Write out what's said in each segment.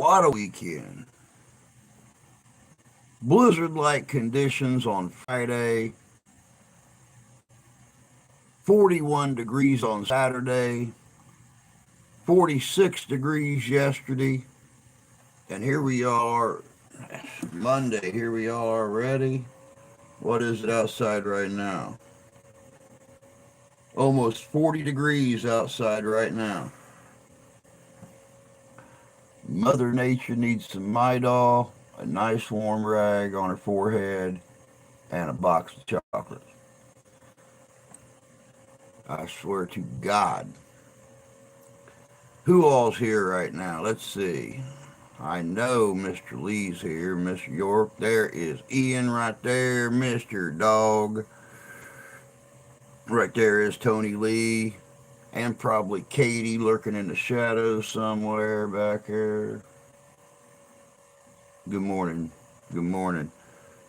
What a weekend. Blizzard-like conditions on Friday, 41 degrees on Saturday, 46 degrees yesterday, and here we are, Monday, here we are already. What is it outside right now? Almost 40 degrees outside right now. Mother Nature needs some Midol, a nice warm rag on her forehead, and a box of chocolates. I swear to God. Who all's here right now? Let's see. I know Mr. Lee's here, Mr. York. There is Ian right there, Mr. Dog. Right there is Tony Lee. And probably Katie lurking in the shadows somewhere back here. Good morning. Good morning.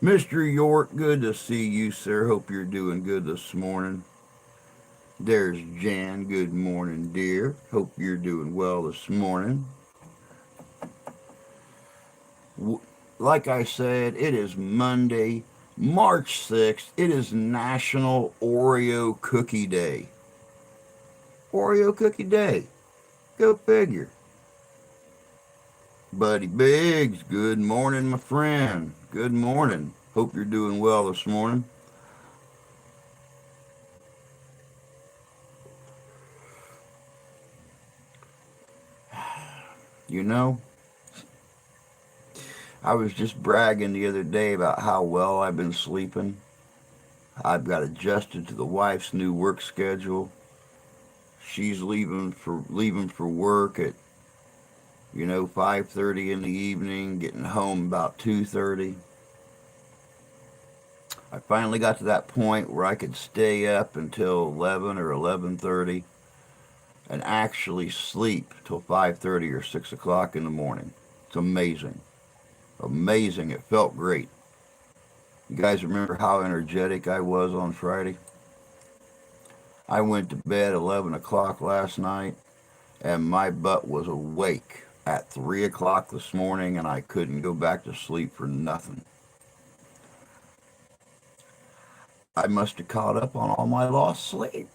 Mr. York, good to see you, sir. Hope you're doing good this morning. There's Jan. Good morning, dear. Hope you're doing well this morning. Like I said, it is Monday, March 6th. It is National Oreo Cookie Day. Oreo Cookie Day. Go figure. Buddy Biggs, good morning, my friend. Good morning. Hope you're doing well this morning. You know, I was just bragging the other day about how well I've been sleeping. I've got adjusted to the wife's new work schedule. She's leaving for work at 5:30 in the evening, getting home about 2:30. I finally got to that point where I could stay up until 11 or 11:30 and actually sleep till 5:30 or 6 o'clock in the morning. It's amazing. Amazing. It felt great. You guys remember how energetic I was on Friday? I went to bed 11 o'clock last night, and my butt was awake at 3 o'clock this morning, and I couldn't go back to sleep for nothing. I must have caught up on all my lost sleep.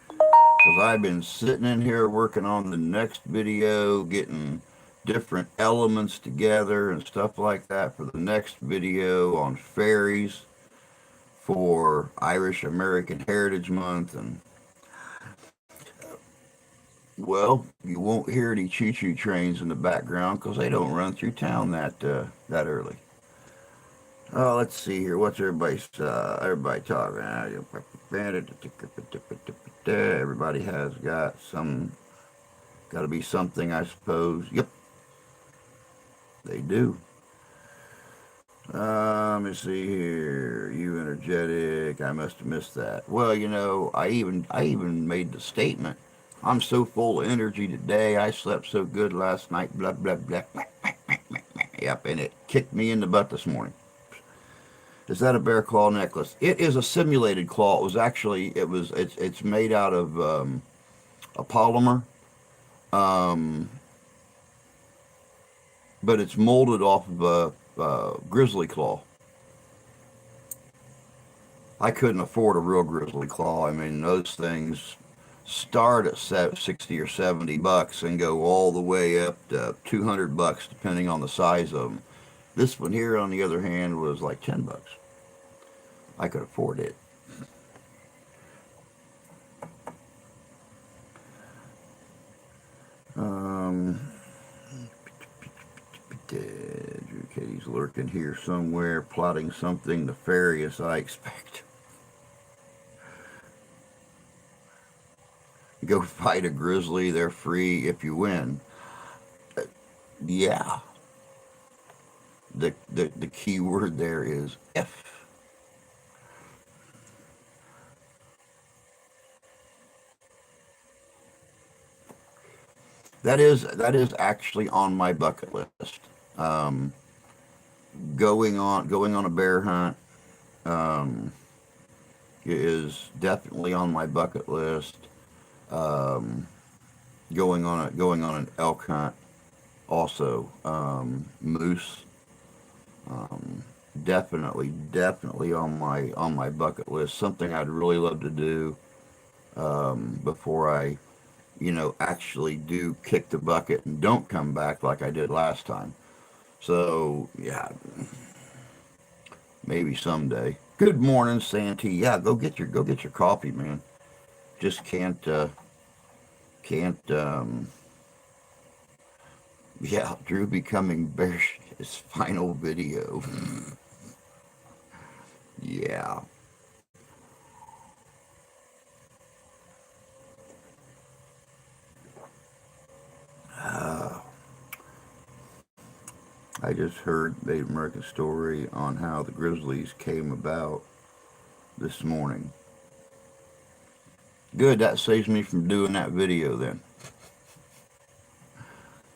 Because I've been sitting in here working on the next video, getting different elements together and stuff like that for the next video on fairies for Irish American Heritage Month. And well, you won't hear any choo-choo trains in the background because they don't run through town that early. Oh, let's see here. What's everybody talking? Everybody has got to be something, I suppose. Yep, they do. Let me see here. You energetic? I must have missed that. Well, I even made the statement. I'm so full of energy today. I slept so good last night. Blah blah blah. Yep, and it kicked me in the butt this morning. Is that a bear claw necklace? It is a simulated claw. It's made out of a polymer, but it's molded off of a grizzly claw. I couldn't afford a real grizzly claw. I mean, those things start at 60 or $70 and go all the way up to $200 depending on the size of them. This one here, on the other hand, was like $10. I could afford it. Katie's lurking here somewhere, plotting something nefarious, I expect. Go fight a grizzly, they're free if you win. Yeah. The key word there is if. That is actually on my bucket list. Um, going on a bear hunt is definitely on my bucket list. Um, going on an elk hunt Also, moose, definitely on my bucket list. Something I'd really love to do before I, actually do kick the bucket and don't come back like I did last time. So yeah, maybe someday. Good morning, Santee. Yeah, go get your coffee, man. Just can't yeah, Drew becoming bearish his final video. Yeah. I just heard Native American story on how the Grizzlies came about this morning. Good, that saves me from doing that video then,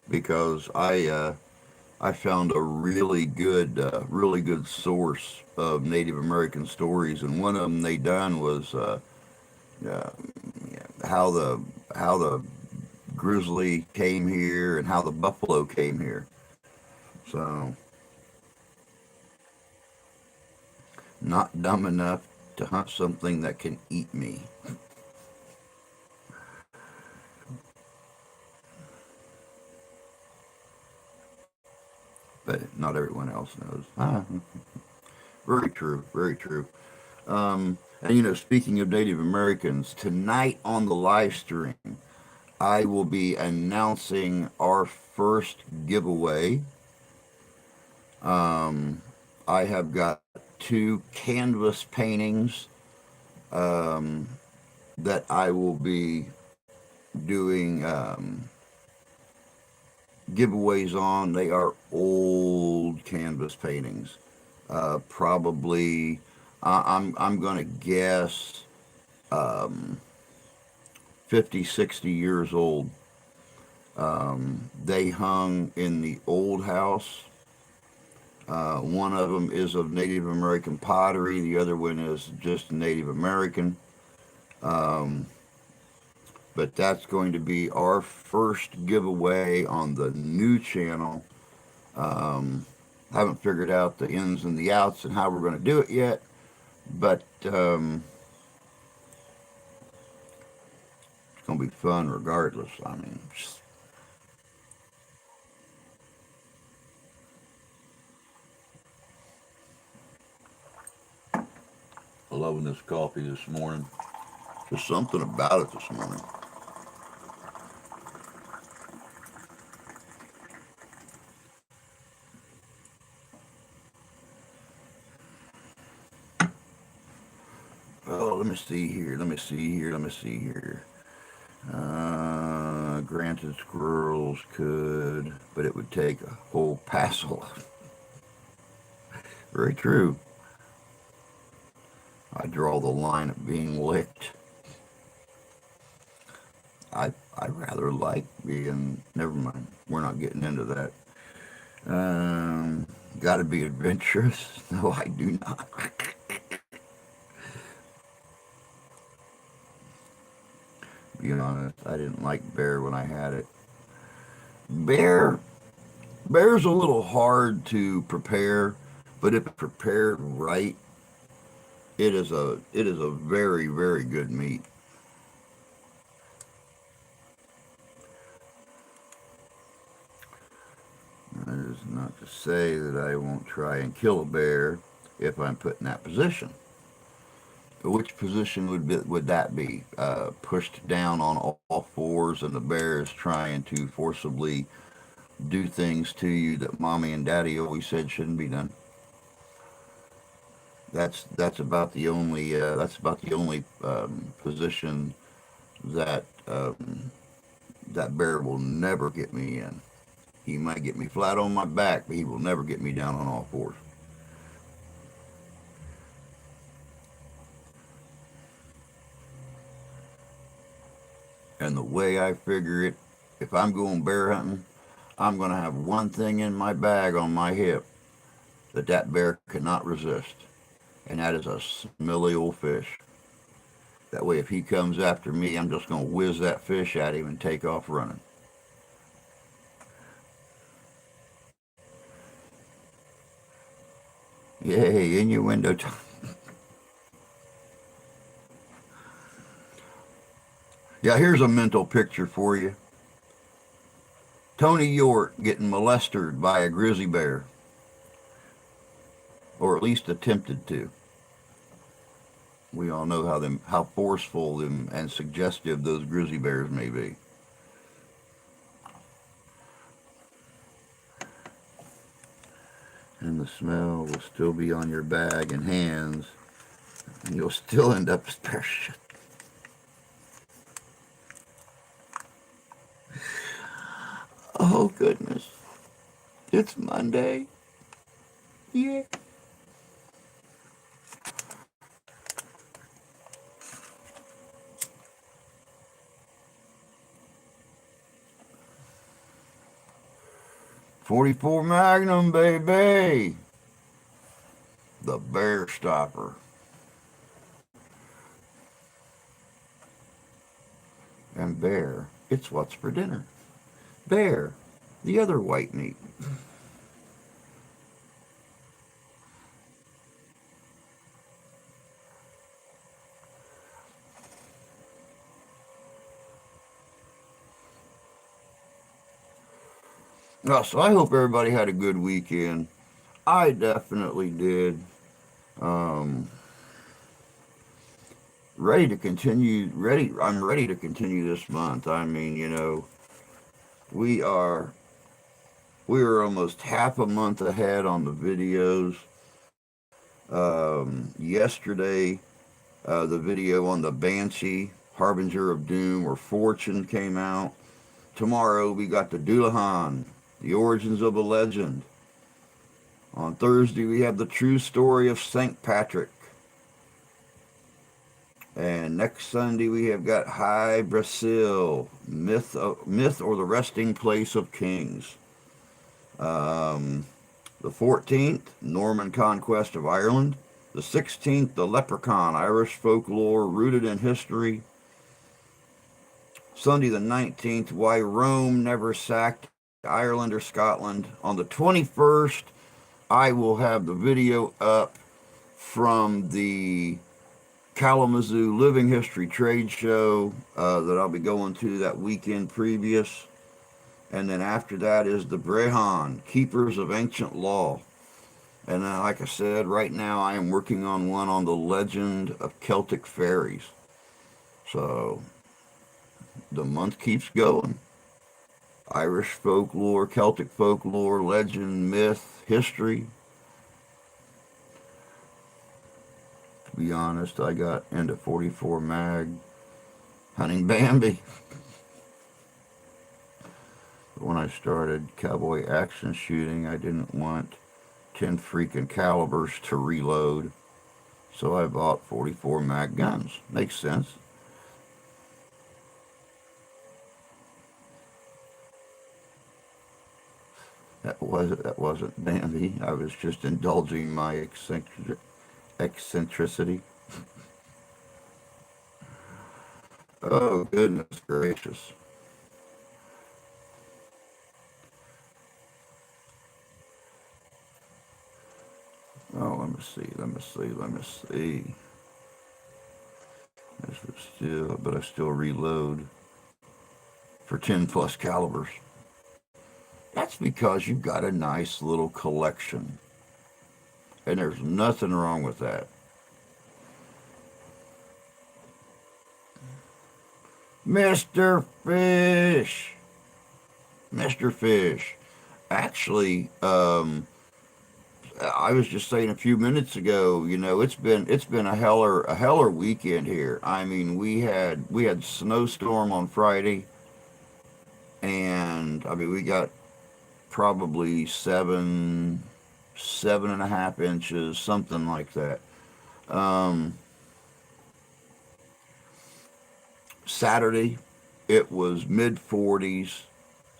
because I found a really good source of Native American stories, and one of them they done was uh, how the grizzly came here and how the buffalo came here. So, not dumb enough to hunt something that can eat me. But not everyone else knows. Very true, very true. And speaking of Native Americans, tonight on the live stream, I will be announcing our first giveaway. I have got two canvas paintings that I will be doing giveaways on. They are old canvas paintings. Probably, I'm going to guess 50, 60 years old. They hung in the old house. One of them is of Native American pottery. The other one is just Native American. But that's going to be our first giveaway on the new channel. Haven't figured out the ins and the outs and how we're going to do it yet. But it's going to be fun regardless. I mean, just loving this coffee this morning. Just something about it this morning. Oh, let me see here. Let me see here. Let me see here. Granted, squirrels could, but it would take a whole passel. Very true. I draw the line at being licked. I rather like being. Never mind. We're not getting into that. Got to be adventurous. No, I do not. Be honest, I didn't like bear when I had it. Bear, bear's a little hard to prepare, but if prepared right, it is a very good meat. That is not to say that I won't try and kill a bear if I'm put in that position. Which position would that be? Pushed down on all fours, and the bear is trying to forcibly do things to you that mommy and daddy always said shouldn't be done. That's about the only position that that bear will never get me in. He might get me flat on my back, but he will never get me down on all fours. And the way I figure it, if I'm going bear hunting, I'm going to have one thing in my bag on my hip that bear cannot resist, and that is a smelly old fish. That way, if he comes after me, I'm just going to whiz that fish at him and take off running. Yay, innuendo time. Yeah, here's a mental picture for you. Tony York getting molested by a grizzly bear, or at least attempted to. We all know how forceful them and suggestive those grizzly bears may be. And the smell will still be on your bag and hands, and you'll still end up with bear shit. Oh goodness, it's Monday. Yeah. 44 Magnum, baby. The bear stopper. And bear, it's what's for dinner. Bear, the other white meat. So I hope everybody had a good weekend. I definitely did. Um, ready to continue. Ready. I'm ready to continue this month. I mean, we are we are almost half a month ahead on the videos. Yesterday, the video on the Banshee, Harbinger of Doom or Fortune came out. Tomorrow we got the Doulahan, the origins of a legend. On Thursday we have the true story of Saint Patrick. And next Sunday we have got High Brazil, myth or the resting place of kings. Um, the 14th, Norman conquest of Ireland. The 16th, the leprechaun, Irish folklore rooted in history. Sunday the 19th, why Rome never sacked Ireland or Scotland. On the 21st, I will have the video up from the Kalamazoo Living History Trade Show that I'll be going to that weekend previous. And then after that is the Brehon, Keepers of Ancient Law. And like I said, right now I am working on one on the legend of Celtic fairies. So the month keeps going. Irish folklore, Celtic folklore, legend, myth, history. To be honest, I got into 44 mag hunting Bambi. But when I started cowboy action shooting, I didn't want 10 freaking calibers to reload. So I bought 44 mag guns. Makes sense. That wasn't Bambi. I was just indulging my eccentricity. Oh goodness gracious! Oh, let me see. Let me see. Let me see. This was still, but I still reload for 10 plus calibers. That's because you've got a nice little collection, and there's nothing wrong with that. Mr. Fish. Mr. Fish. Actually, I was just saying a few minutes ago, it's been a heller weekend here. I mean, we had snowstorm on Friday, and I mean we got probably 7.5 inches, something like that. Um, Saturday, it was mid 40s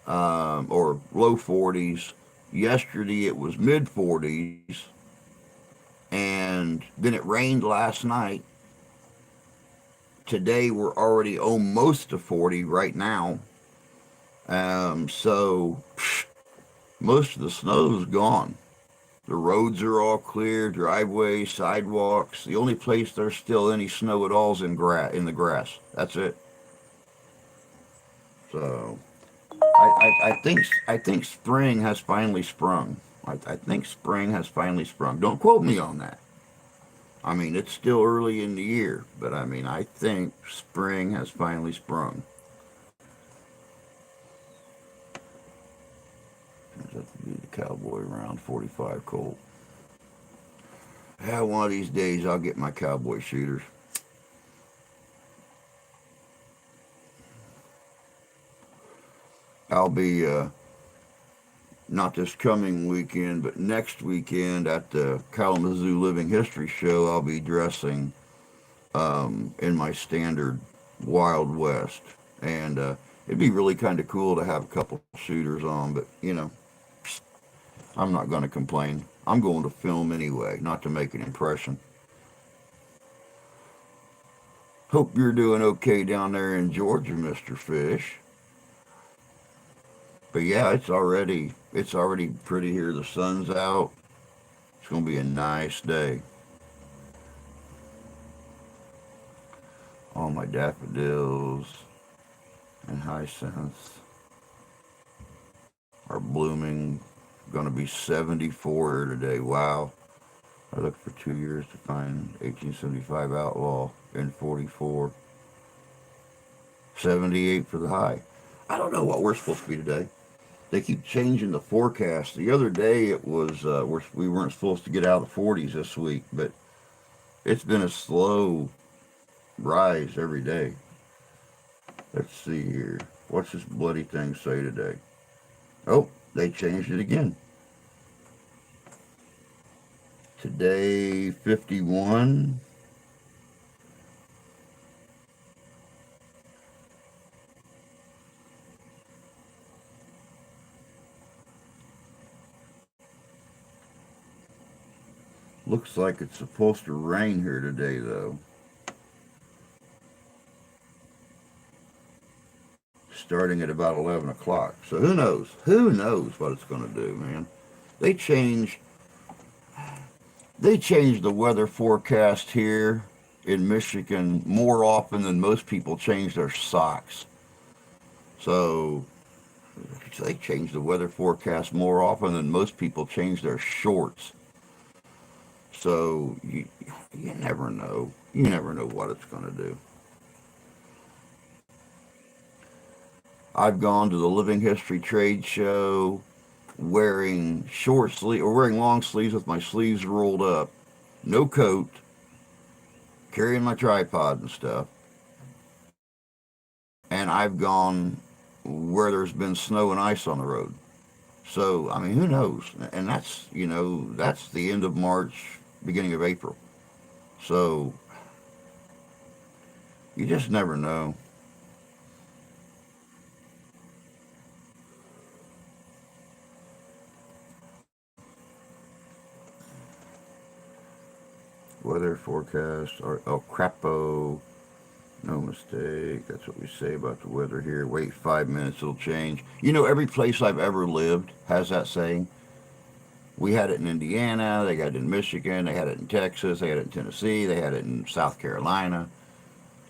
or low 40s. Yesterday, it was mid 40s, and then it rained last night. Today, we're already almost to 40 right now. So most of the snow is gone. The roads are all clear, driveways, sidewalks. The only place there's still any snow at all is in the grass. That's it. So I think spring has finally sprung. I think spring has finally sprung. Don't quote me on that. I mean, it's still early in the year, but I mean, I think spring has finally sprung. Turns out to be the Cowboy round 45 Colt. Yeah, one of these days I'll get my cowboy shooters. I'll be not this coming weekend, but next weekend at the Kalamazoo Living History Show. I'll be dressing in my standard Wild West, and it'd be really kind of cool to have a couple shooters on. But I'm not going to complain. I'm going to film anyway, not to make an impression. Hope you're doing okay down there in Georgia, Mr. Fish. But yeah, it's already pretty here. The sun's out. It's gonna be a nice day. All my daffodils and hyacinths are blooming. Gonna be 74 here today. Wow. I looked for 2 years to find 1875 outlaw and 44. 78 for the high. I don't know what we're supposed to be today. They keep changing the forecast. The other day it was we weren't supposed to get out of the 40s this week, but it's been a slow rise every day. Let's see here. What's this bloody thing say today? Oh, they changed it again. Today, 51. Looks like it's supposed to rain here today, though. Starting at about 11 o'clock. So who knows? Who knows what it's going to do, man? They change they change the weather forecast here in Michigan more often than most people change their socks. So they change the weather forecast more often than most people change their shorts. So you never know. You never know what it's going to do. I've gone to the Living History Trade Show wearing short sleeve or wearing long sleeves with my sleeves rolled up, no coat, carrying my tripod and stuff. And I've gone where there's been snow and ice on the road. So, I mean, who knows? And that's the end of March, beginning of April. So, you just never know. Weather forecast, or El Crapo, no mistake. That's what we say about the weather here. Wait 5 minutes, it'll change. Every place I've ever lived has that saying. We had it in Indiana, they got it in Michigan, they had it in Texas, they had it in Tennessee, they had it in South Carolina.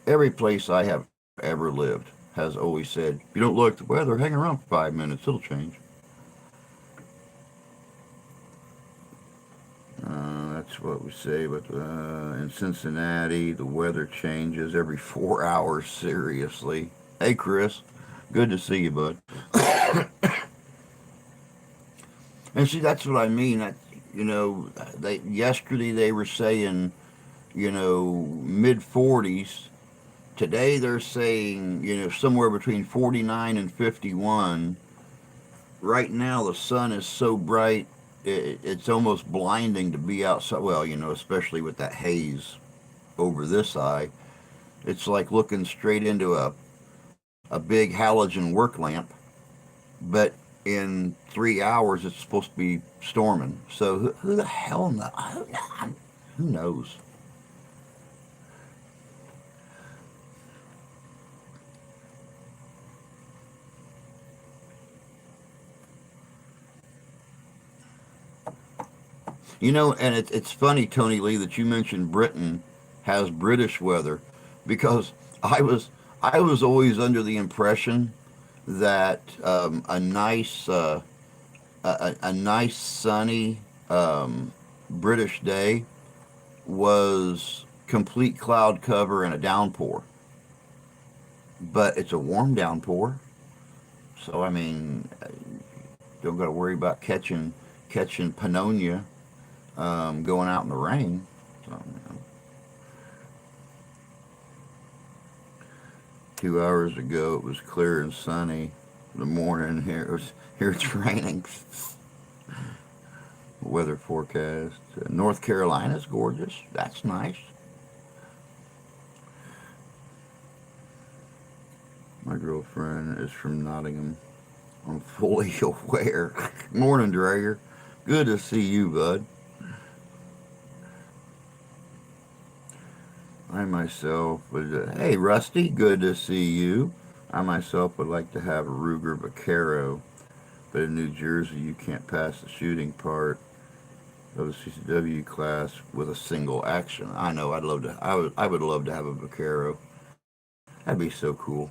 Every place I have ever lived has always said, if you don't like the weather, hang around for 5 minutes, it'll change. That's what we say, but in Cincinnati, the weather changes every 4 hours, seriously. Hey, Chris, good to see you, bud. And see, that's what I mean. Yesterday they were saying, mid 40s. Today they're saying, somewhere between 49 and 51. Right now the sun is so bright, it's almost blinding to be outside. Well, especially with that haze over this eye. It's like looking straight into a big halogen work lamp. But in 3 hours, it's supposed to be storming. So who the hell knows? Who knows? And it's funny, Tony Lee, that you mentioned Britain has British weather, because I was I was always under the impression that a nice sunny British day was complete cloud cover and a downpour, but it's a warm downpour. So I mean, don't got to worry about catching pneumonia going out in the rain. So, 2 hours ago it was clear and sunny. The morning here it's raining. Weather forecast. North Carolina's gorgeous. That's nice. My girlfriend is from Nottingham. I'm fully aware. Morning, Drager. Good to see you, bud. I myself would. Hey, Rusty. Good to see you. I myself would like to have a Ruger Vaquero, but in New Jersey you can't pass the shooting part of the CCW class with a single action. I know. I'd love to. I would love to have a Vaquero. That'd be so cool.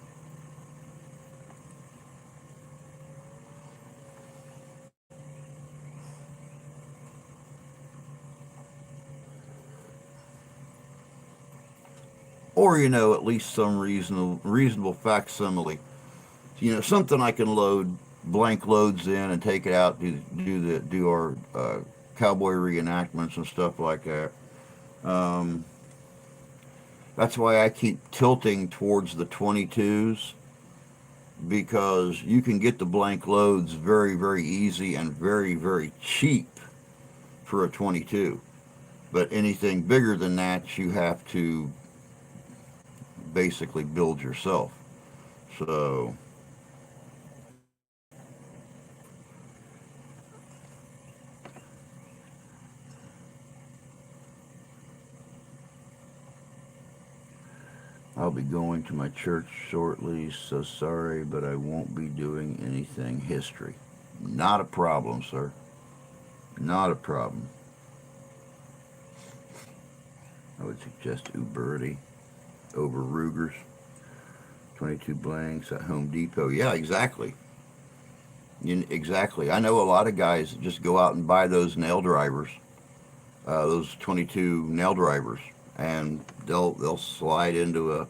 Or at least some reasonable facsimile. Something I can load blank loads in and take it out, do our cowboy reenactments and stuff like that. Um, that's why I keep tilting towards the 22s, because you can get the blank loads very, very easy and very, very cheap for a 22. But anything bigger than that, you have to basically build yourself. So I'll be going to my church shortly, so sorry, but I won't be doing anything history. Not a problem, sir. Not a problem. I would suggest Uberti over Ruger's. 22 blanks at Home Depot. Yeah, exactly. Exactly. I know a lot of guys that just go out and buy those nail drivers, those 22 nail drivers, and they'll slide into a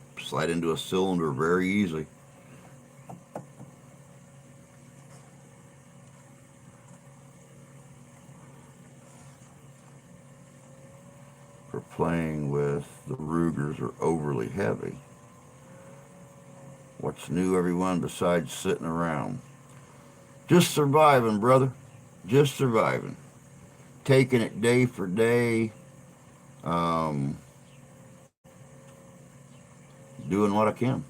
cylinder very easily. For playing with the Rugers are overly heavy. What's new, everyone, besides sitting around? Just surviving, brother. Just surviving. Taking it day for day. Um, doing what I can.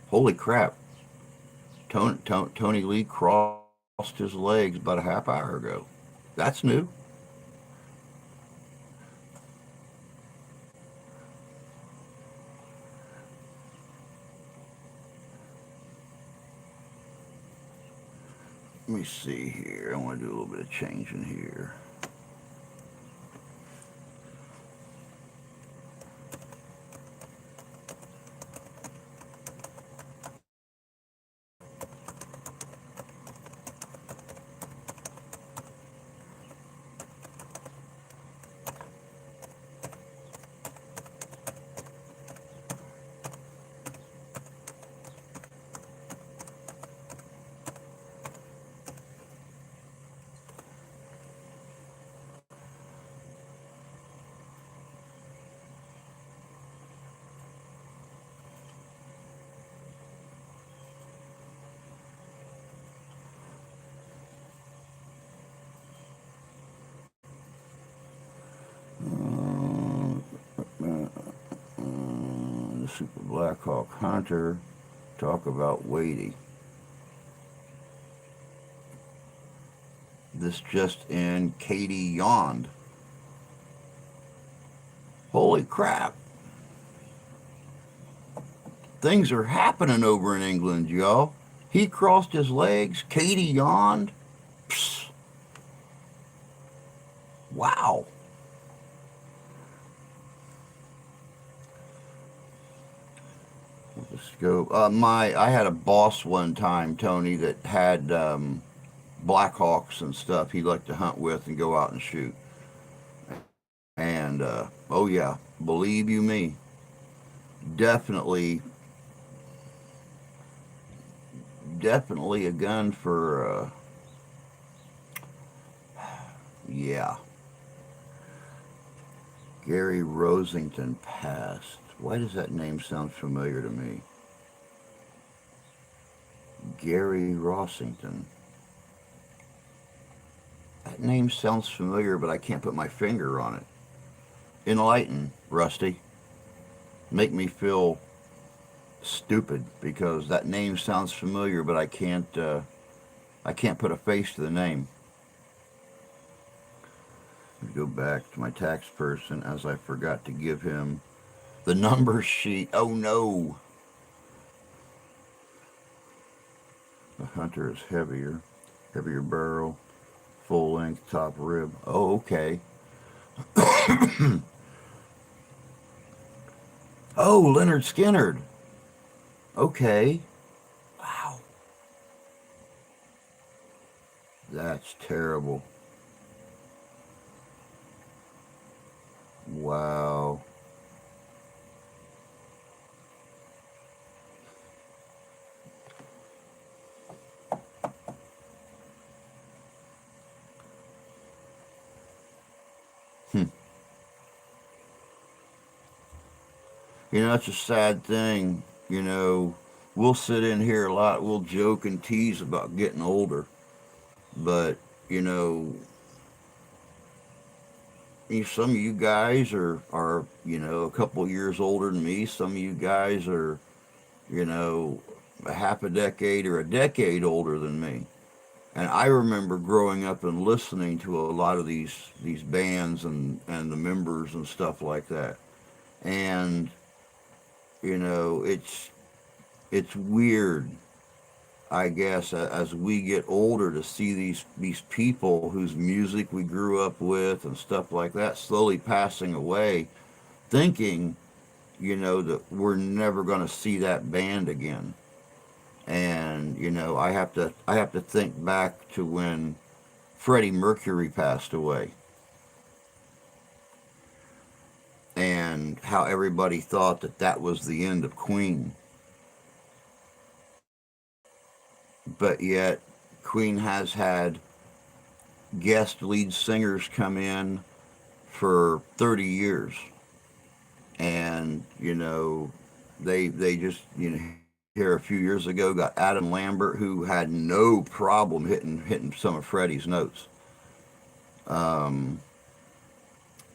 Holy crap. Tony Lee crossed his legs about a half hour ago. That's new. Let me see here. I want to do a little bit of changing here. The Super Blackhawk Hunter. Talk about weighty. This just in, Katie yawned. Holy crap. Things are happening over in England, y'all. He crossed his legs. Katie yawned. Psst, wow. Let's go. I had a boss one time, Tony, that had Blackhawks and stuff he liked to hunt with and go out and shoot. And oh yeah, believe you me, definitely, definitely a gun for yeah. Gary Rosington passed. Why does that name sound familiar to me? Gary Rossington. That name sounds familiar, but I can't put my finger on it. Enlighten, Rusty. Make me feel stupid because that name sounds familiar, but I can't put a face to the name. Let me go back to my tax person as I forgot to give him the number sheet. Oh no. The Hunter is heavier barrel, full length top rib. Oh, okay. Oh, Leonard Skinnard. Okay. Wow. That's terrible. Wow. Hmm. It's a sad thing. We'll sit in here a lot. We'll joke and tease about getting older. But, you know, some of you guys are a couple years older than me. Some of you guys are, you know, a half a decade or a decade older than me. And I remember growing up and listening to a lot of these bands and the members and stuff like that. And it's weird, I guess, as we get older to see these people whose music we grew up with and stuff like that slowly passing away, thinking that we're never going to see that band again. And I have to think back to when Freddie Mercury passed away and how everybody thought that that was the end of Queen. But yet Queen has had guest lead singers come in for 30 years. And they just here a few years ago got Adam Lambert, who had no problem hitting some of Freddie's notes.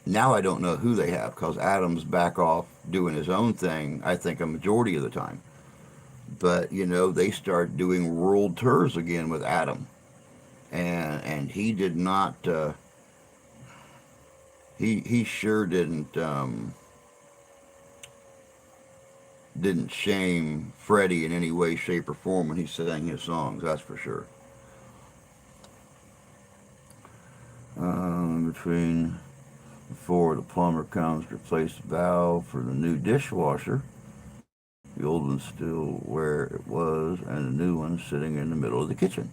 Now I don't know who they have because Adam's back off doing his own thing, I think, a majority of the time. But they start doing world tours again with Adam, and he did not. He sure didn't shame Freddie in any way, shape, or form when he sang his songs. That's for sure. Between before the plumber comes to replace the valve for the new dishwasher, the old one's still where it was, and the new one's sitting in the middle of the kitchen.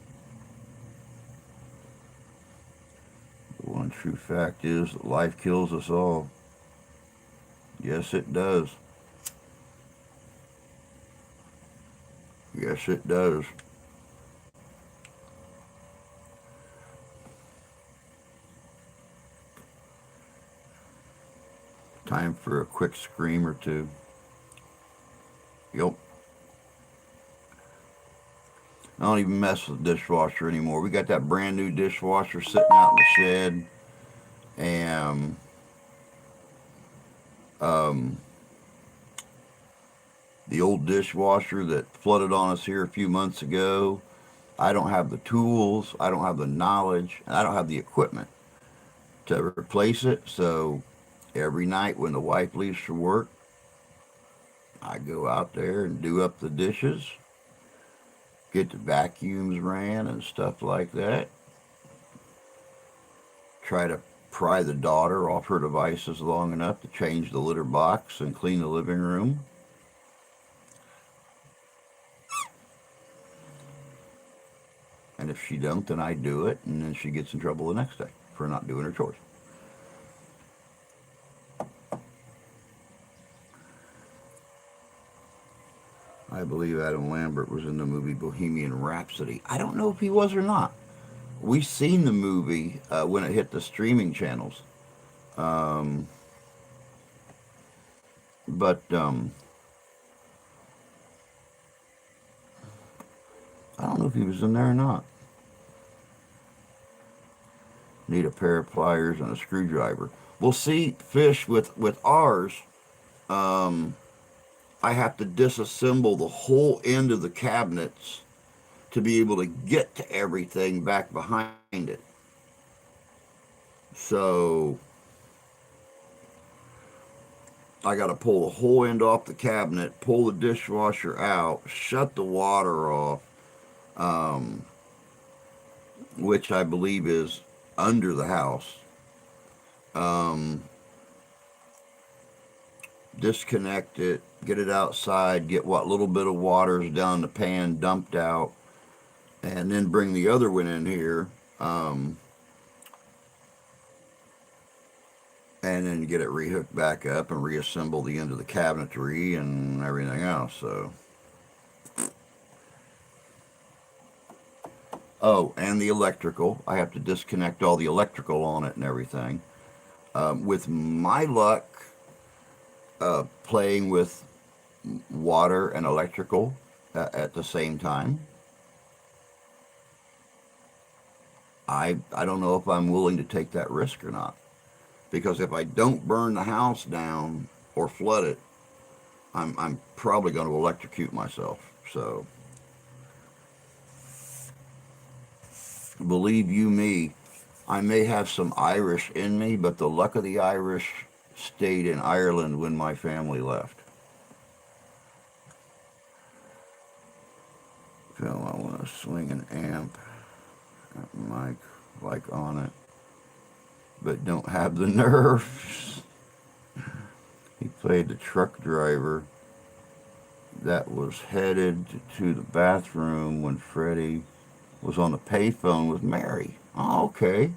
The one true fact is that life kills us all. Yes, it does. Yes, it does. Time for a quick scream or two. Yep. I don't even mess with the dishwasher anymore. We got that brand new dishwasher sitting out in the shed. And the old dishwasher that flooded on us here a few months ago, I don't have the tools, I don't have the knowledge, and I don't have the equipment to replace it. So every night when the wife leaves for work, I go out there and do up the dishes, get the vacuums ran and stuff like that. Try to pry the daughter off her devices long enough to change the litter box and clean the living room. And if she don't, then I do it, and then she gets in trouble the next day for not doing her chores. I believe Adam Lambert was in the movie Bohemian Rhapsody. I don't know if he was or not. We seen the movie when it hit the streaming channels, um, but I don't know if he was in there or not. Need a pair of pliers and a screwdriver. We'll see, fish with ours. Um, I have to disassemble the whole end of the cabinets to be able to get to everything back behind it. So I got to pull the whole end off the cabinet, pull the dishwasher out, shut the water off, um, which I believe is under the house. Um, Disconnect it, get it outside, get what little bit of water's down the pan dumped out, and then bring the other one in here, um, and then get it rehooked back up and reassemble the end of the cabinetry and everything else. So, oh, and the electrical. I have to disconnect all the electrical on it and everything. With my luck, playing with water and electrical at the same time, I don't know if I'm willing to take that risk or not. Because if I don't burn the house down or flood it, I'm probably going to electrocute myself. So, believe you me, I may have some Irish in me, but the luck of the Irish stayed in Ireland when my family left. So I want to swing an amp at mic like on it, but don't have the nerves. He played the truck driver that was headed to the bathroom when Freddie was on the payphone with Mary. Oh, okay.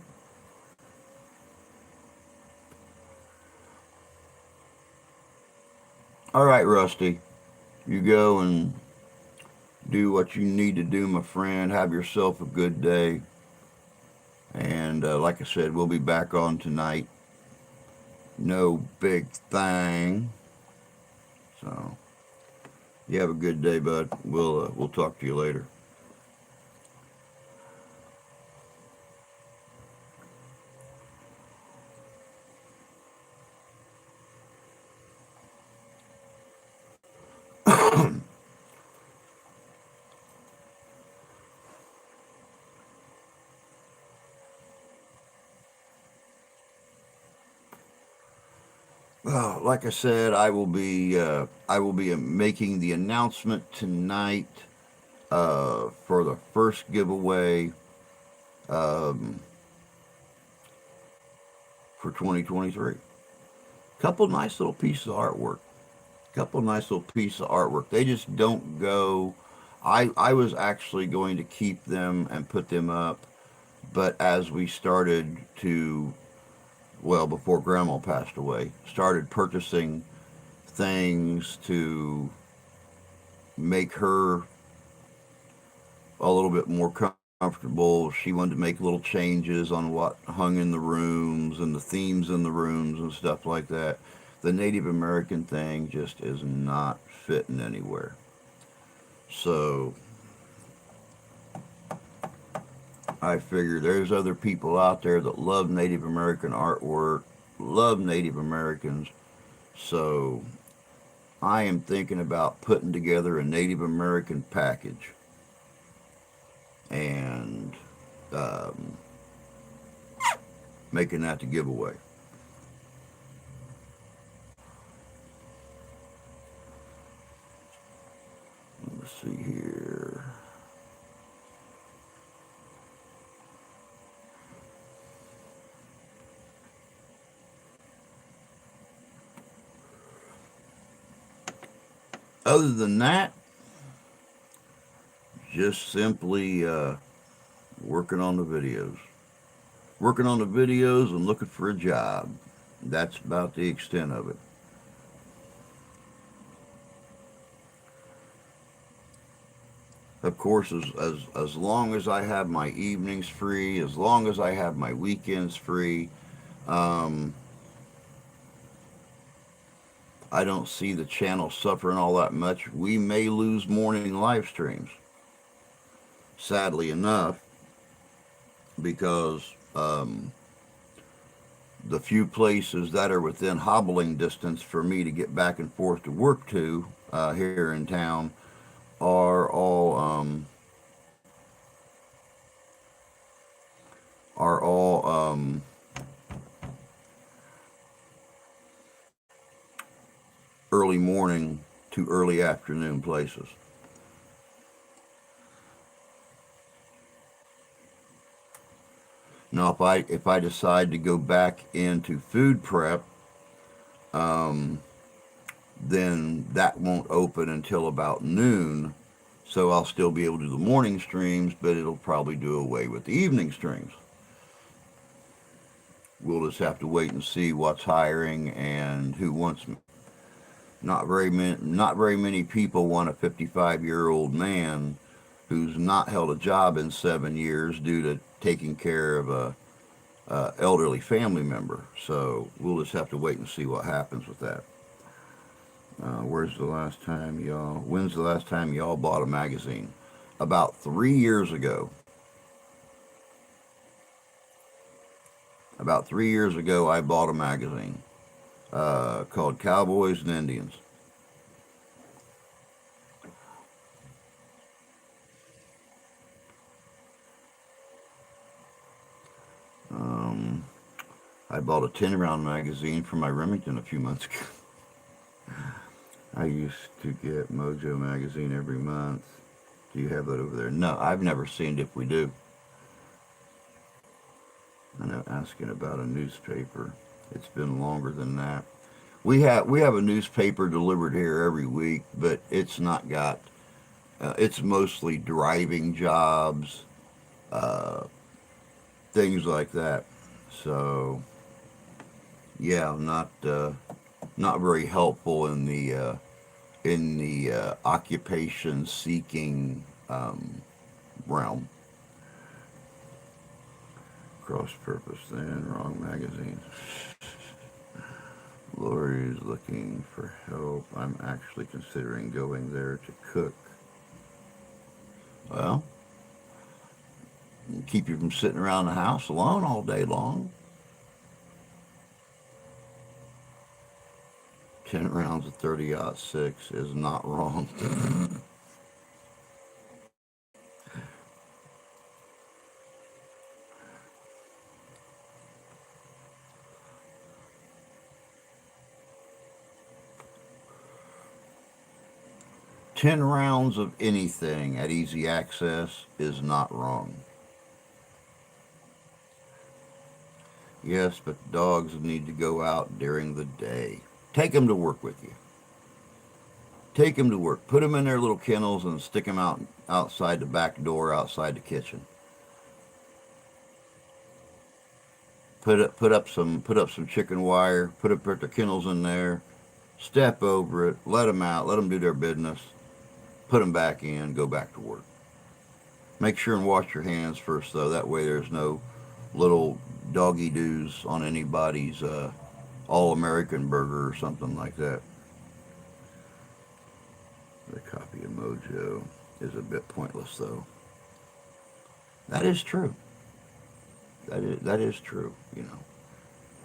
All right, Rusty. You go and do what you need to do, my friend. Have yourself a good day. And like I said, we'll be back on tonight. No big thing. So you have a good day, bud. We'll talk to you later. Well, like I said, I will be making the announcement tonight for the first giveaway um, for 2023. Couple nice little pieces of artwork. Couple nice little pieces of artwork. They just don't go. I was actually going to keep them and put them up, but as we started to, well, before Grandma passed away, started purchasing things to make her a little bit more comfortable. She wanted to make little changes on what hung in the rooms and the themes in the rooms and stuff like that. The Native American thing just is not fitting anywhere. So I figure there's other people out there that love Native American artwork, love Native Americans. So I am thinking about putting together a Native American package and um, making that the giveaway. Let's see here. Other than that, just simply working on the videos. Working on the videos and looking for a job. That's about the extent of it. Of course, as long as I have my evenings free, as long as I have my weekends free, um, I don't see the channel suffering all that much. We may lose morning live streams, sadly enough, because the few places that are within hobbling distance for me to get back and forth to work to here in town are all are all early morning to early afternoon places. Now, if I decide to go back into food prep, um, then that won't open until about noon. So I'll still be able to do the morning streams, but it'll probably do away with the evening streams. We'll just have to wait and see what's hiring and who wants me. Not very many people want a 55-year-old man who's not held a job in 7 years due to taking care of a elderly family member. So we'll just have to wait and see what happens with that. When's the last time y'all bought a magazine? About 3 years ago. About 3 years ago, I bought a magazine called Cowboys and Indians. Um, I bought a 10-round magazine for my Remington a few months ago. I used to get Mojo magazine every month. Do you have that over there? No, I've never seen it if we do. I know, asking about a newspaper. It's been longer than that. We have a newspaper delivered here every week, but it's not got. It's mostly driving jobs, uh, things like that. So yeah, not very helpful in the occupation seeking realm. Cross purpose then, wrong magazine. Lori's looking for help. I'm actually considering going there to cook. Well, keep you from sitting around the house alone all day long. 10 rounds of 30-06 is not wrong. 10 rounds of anything at easy access is not wrong. Yes, but dogs need to go out during the day. Take them to work with you. Take them to work. Put them in their little kennels and stick them out outside the back door, outside the kitchen. Put up some chicken wire. Put their kennels in there. Step over it. Let them out. Let them do their business. Put them back in. Go back to work. Make sure and wash your hands first, though. That way, there's no little doggy doos on anybody's all-American burger or something like that. The copy of Mojo is a bit pointless, though. That is true. That is true.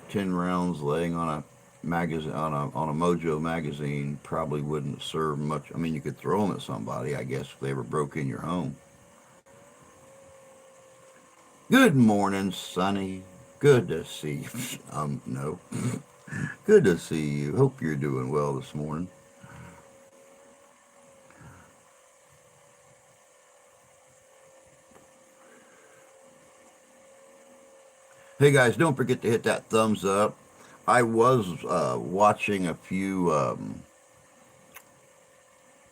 10 rounds laying on a magazine on a Mojo magazine probably wouldn't serve much. I mean, you could throw them at somebody, I guess, if they ever broke in your home. Good morning, Sonny. Good to see you. No. Good to see you. Hope you're doing well this morning. Hey guys, don't forget to hit that thumbs up. I was watching a few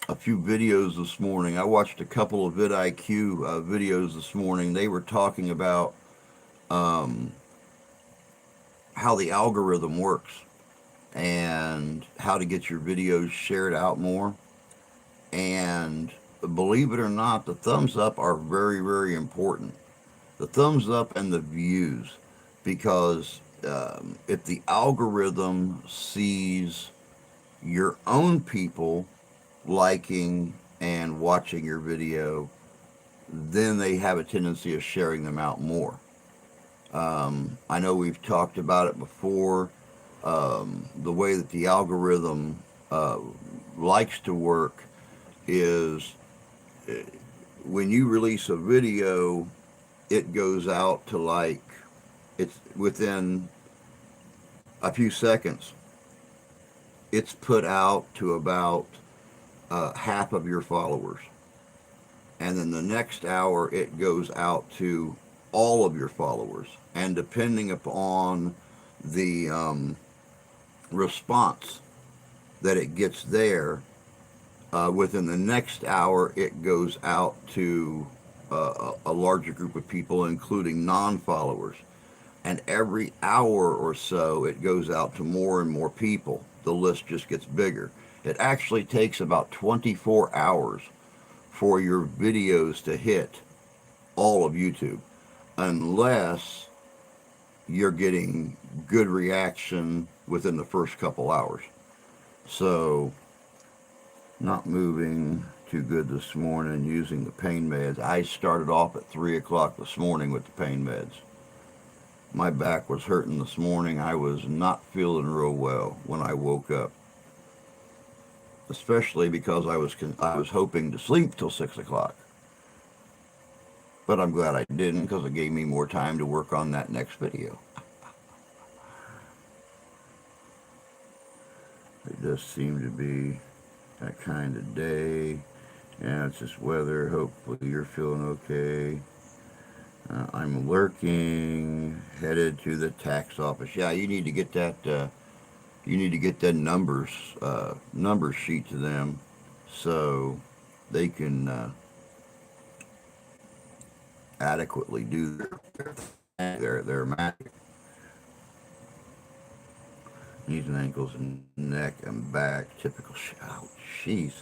videos this morning. I watched a couple of vidIQ videos this morning. They were talking about how the algorithm works and how to get your videos shared out more. And believe it or not, the thumbs up are very, very important. The thumbs up and the views, because if the algorithm sees your own people liking and watching your video, then they have a tendency of sharing them out more. I know we've talked about it before. The way that the algorithm uh, likes to work is when you release a video, it goes out to like, it's within a few seconds, it's put out to about half of your followers. And then the next hour, it goes out to all of your followers. And depending upon the response that it gets there, within the next hour, it goes out to a larger group of people, including non followers. And every hour or so, it goes out to more and more people. The list just gets bigger. It actually takes about 24 hours for your videos to hit all of YouTube, unless you're getting good reaction within the first couple hours. So, not moving too good this morning using the pain meds. I started off at 3 o'clock this morning with the pain meds. My back was hurting this morning. I was not feeling real well when I woke up, especially because I was hoping to sleep till 6 o'clock. But I'm glad I didn't, because it gave me more time to work on that next video. It does seem to be that kind of day. Yeah, it's just weather. Hopefully you're feeling okay. I'm lurking, headed to the tax office. Yeah, you need to get that. You need to get that numbers sheet to them, so they can adequately do their magic. Knees and ankles and neck and back. Typical. Oh, jeez.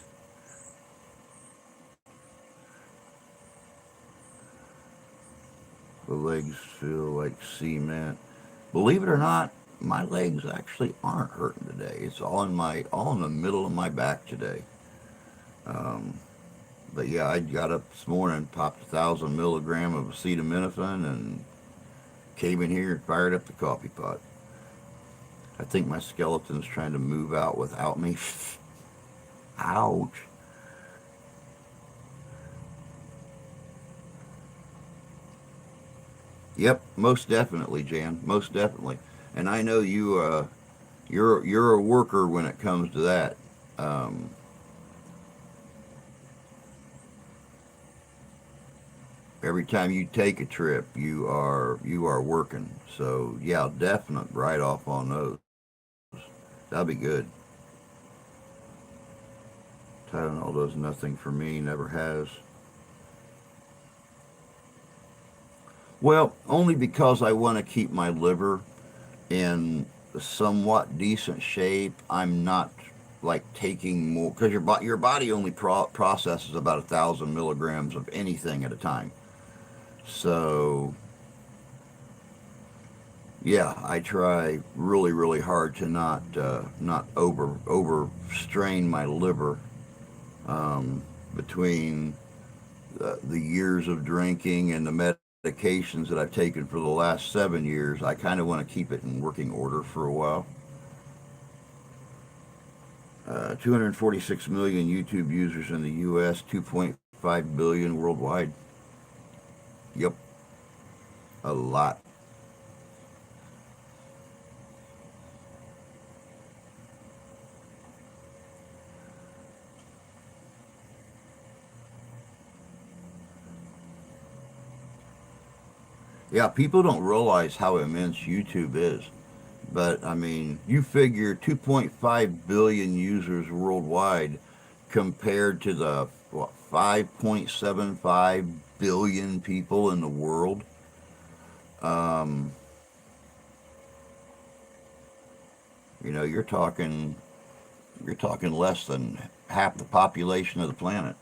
The legs feel like cement. Believe it or not, my legs actually aren't hurting today. It's all in the middle of my back today. Um, but yeah, I got up this morning, popped 1,000 milligram of acetaminophen, and came in here and fired up the coffee pot. I think my skeleton's trying to move out without me. Ouch. Yep, most definitely, Jan. Most definitely. And I know you're a worker when it comes to that. Um, every time you take a trip, you are working. So yeah, definite write off on those. That'll be good. Tylenol does nothing for me. Never has. Well, only because I want to keep my liver in somewhat decent shape. I'm not like taking more, because your body only processes about 1,000 milligrams of anything at a time. So yeah, I try really really hard to not over strain my liver. Between the years of drinking and the medications that I've taken for the last 7 years, I kind of want to keep it in working order for a while. 246 million YouTube users in the U.S., 2.5 billion worldwide. Yep, a lot. Yeah, people don't realize how immense YouTube is. But I mean, you figure 2.5 billion users worldwide compared to the what 5.75 billion people in the world. Um, you're talking less than half the population of the planet.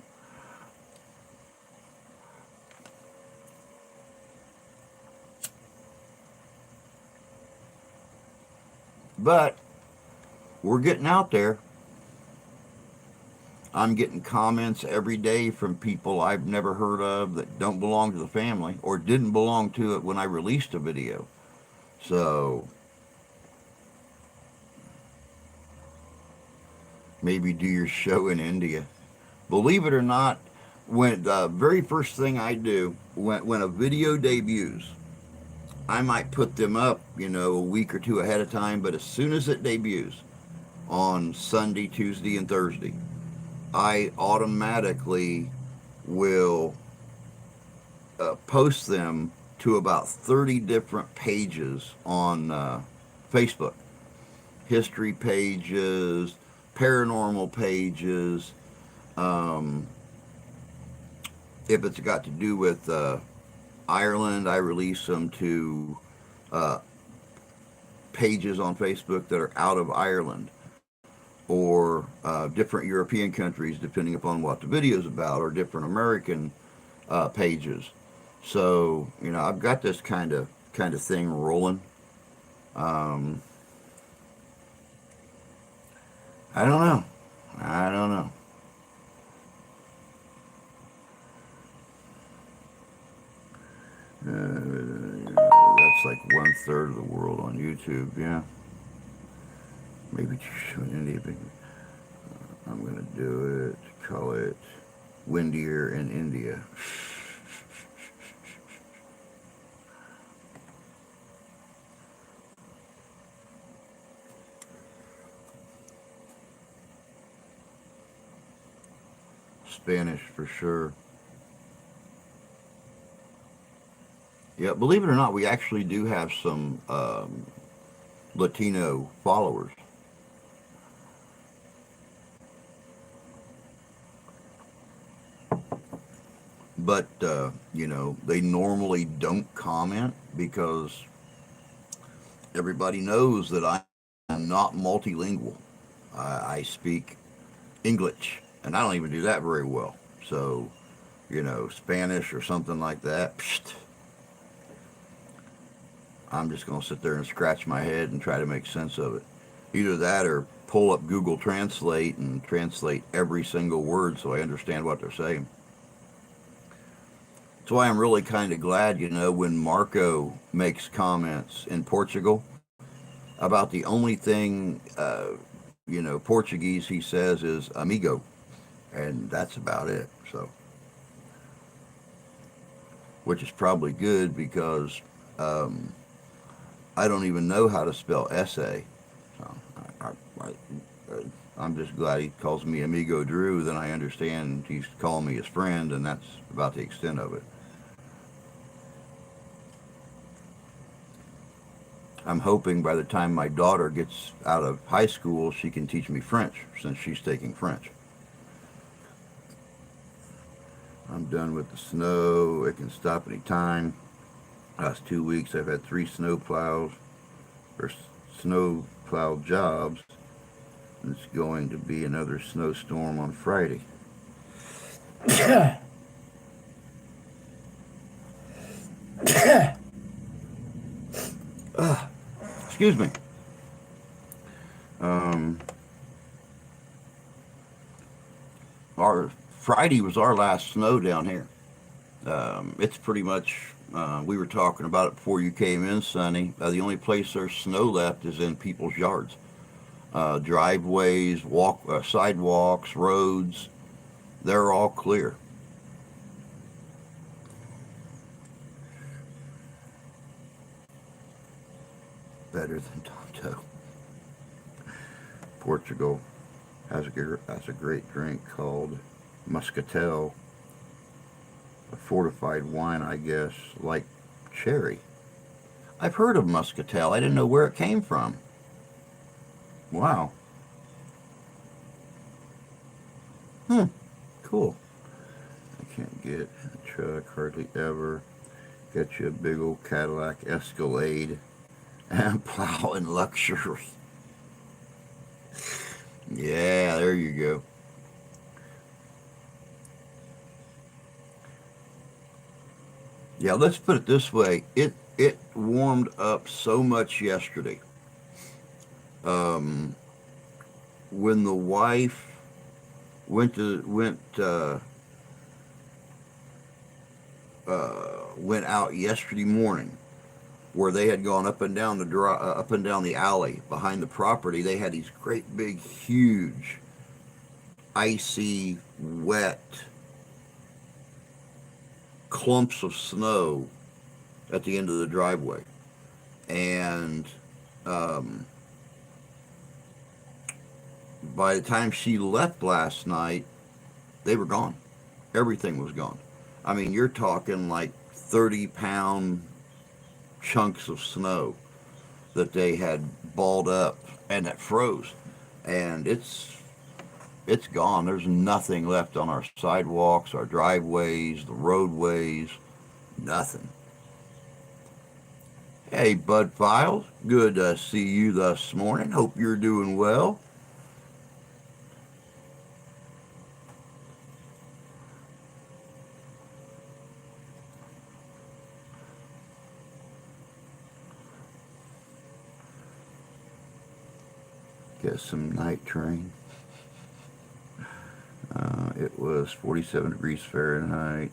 But we're getting out there. I'm getting comments every day from people I've never heard of that don't belong to the family or didn't belong to it when I released a video. So maybe do your show in India. Believe it or not, when the very first thing I do when a video debuts, I might put them up, a week or two ahead of time, but as soon as it debuts on Sunday, Tuesday, and Thursday, I automatically will post them to about 30 different pages on Facebook, history pages, paranormal pages. Um, if it's got to do with Ireland, I release them to uh, pages on Facebook that are out of Ireland or different European countries, depending upon what the video is about, or different American pages. So I've got this kind of thing rolling. Um, I don't know. I don't know. That's like 1/3 of the world on YouTube. Yeah, maybe show India. I'm gonna do it. Call it windier in India. Spanish for sure. Yeah, believe it or not, we actually do have some Latino followers. But they normally don't comment because everybody knows that I'm not multilingual. I speak English, and I don't even do that very well. So, Spanish or something like that, psht, I'm just going to sit there and scratch my head and try to make sense of it. Either that or pull up Google Translate and translate every single word so I understand what they're saying. That's why I'm really kind of glad, when Marco makes comments in Portugal about the only thing, Portuguese he says is amigo, and that's about it. So, which is probably good because um, I don't even know how to spell essay. So I'm just glad he calls me amigo Drew. Then I understand he's calling me his friend, and that's about the extent of it. I'm hoping by the time my daughter gets out of high school, she can teach me French since she's taking French. I'm done with the snow. It can stop any time. Last 2 weeks, I've had 3 snow plows or snow plow jobs. And it's going to be another snowstorm on Friday. Excuse me. Um, our Friday was our last snow down here. It's pretty much. We were talking about it before you came in, Sonny. The only place there's snow left is in people's yards, driveways, sidewalks, roads. They're all clear. Better than Tonto. Portugal has a great drink called Muscatel, a fortified wine, I guess, like cherry. I've heard of muscatel. I didn't know where it came from. Wow. Hmm. Cool. I can't get a truck hardly ever. Got you a big old Cadillac Escalade and plowing luxury. Yeah, there you go. Yeah, let's put it this way. It warmed up so much yesterday. Um, when the wife went out yesterday morning, where they had gone up and down up and down the alley behind the property. They had these great big, huge, icy, wet clumps of snow at the end of the driveway, and um, by the time she left last night, they were gone. Everything was gone. I mean, you're talking like 30-pound chunks of snow that they had balled up and that froze, and it's gone. There's nothing left on our sidewalks, our driveways, the roadways, nothing. Hey, Bud Files, good to see you this morning. Hope you're doing well. Get some night train. It was 47 degrees Fahrenheit.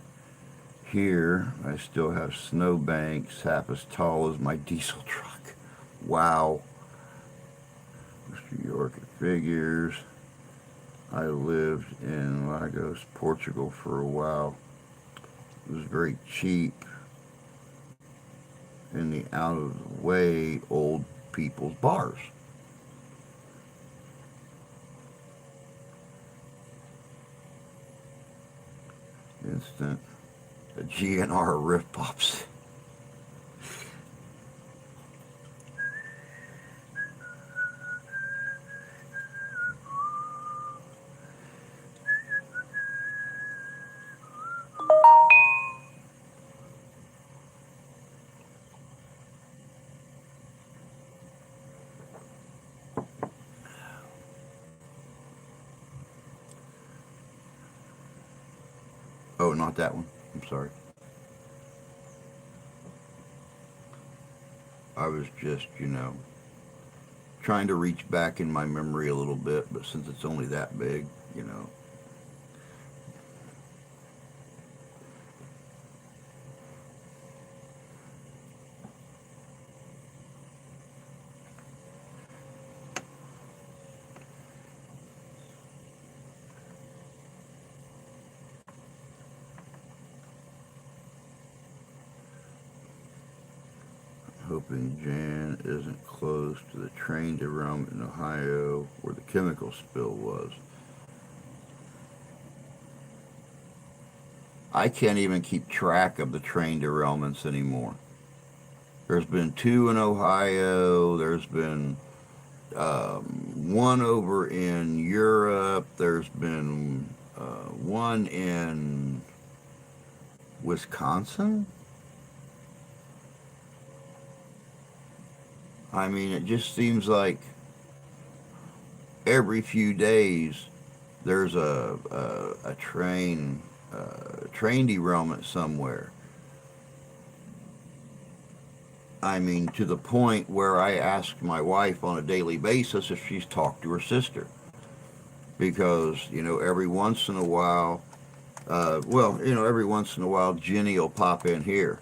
Here, I still have snowbanks half as tall as my diesel truck. Wow. Mr. York, it figures. I lived in Lagos, Portugal for a while. It was very cheap in the out of the way old people's bars. Instant. A GNR riff pops. Oh, not that one. I'm sorry. I was just, trying to reach back in my memory a little bit, but since it's only that big. Hoping Jan isn't close to the train derailment in Ohio where the chemical spill was. I can't even keep track of the train derailments anymore. There's been two in Ohio. There's been one over in Europe. There's been one in Wisconsin. I mean, it just seems like every few days there's a train derailment somewhere. I mean, to the point where I ask my wife on a daily basis if she's talked to her sister, because every once in a while, every once in a while Jenny will pop in here.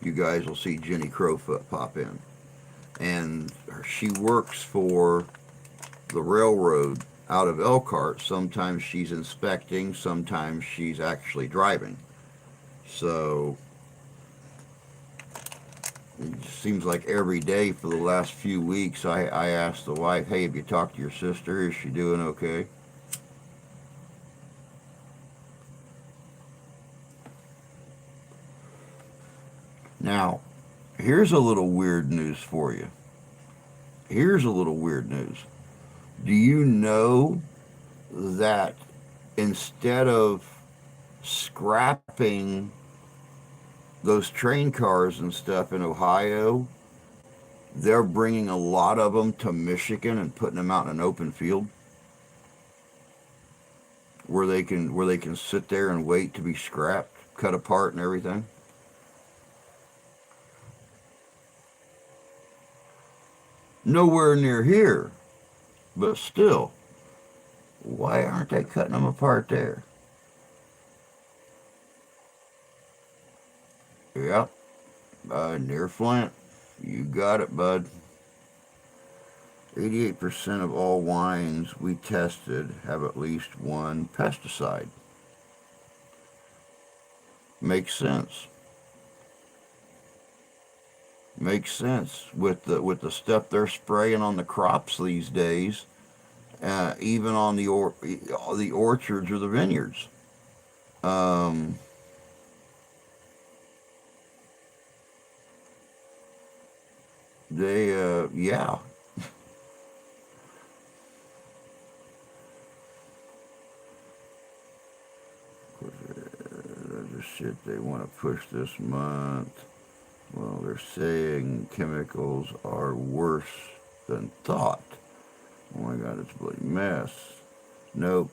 You guys will see Jenny Crowfoot pop in, and she works for the railroad out of Elkhart. Sometimes she's inspecting, sometimes she's actually driving. So it seems like every day for the last few weeks I asked the wife, hey, have you talked to your sister? Is she doing okay? Now, Here's a little weird news for you. Here's a little weird news. Do you know that instead of scrapping those train cars and stuff in Ohio, they're bringing a lot of them to Michigan and putting them out in an open field where they can sit there and wait to be scrapped, cut apart, and everything. Nowhere near here, but still, why aren't they cutting them apart there? Yep, near Flint. You got it, bud. 88% of all wines we tested have at least one pesticide. Makes sense. Makes sense with the stuff they're spraying on the crops these days, even on the orchards or the vineyards. Um, yeah, the shit they want to push this month. Well, they're saying chemicals are worse than thought. Oh my God, it's a bloody mess. Nope.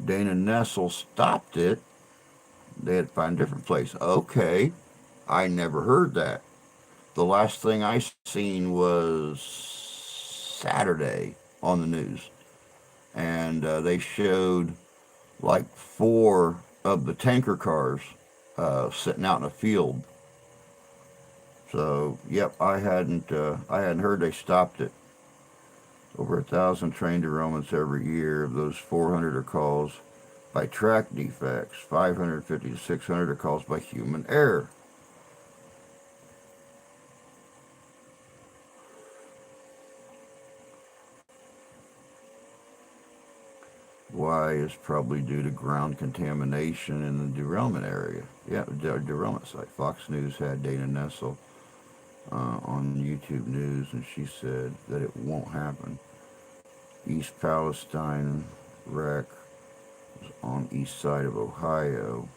Dana Nessel stopped it. They had to find a different place. Okay. I never heard that. The last thing I seen was Saturday on the news. And they showed like four of the tanker cars sitting out in a field. So, yep, I hadn't heard they stopped it. Over 1,000 train derailments every year. Of those, 400 are caused by track defects. 550 to 600 are caused by human error. Why is probably due to ground contamination in the derailment area. Yeah, the derailment site. Fox News had Dana Nessel on YouTube News, and she said that it won't happen. East Palestine wreck was on east side of Ohio.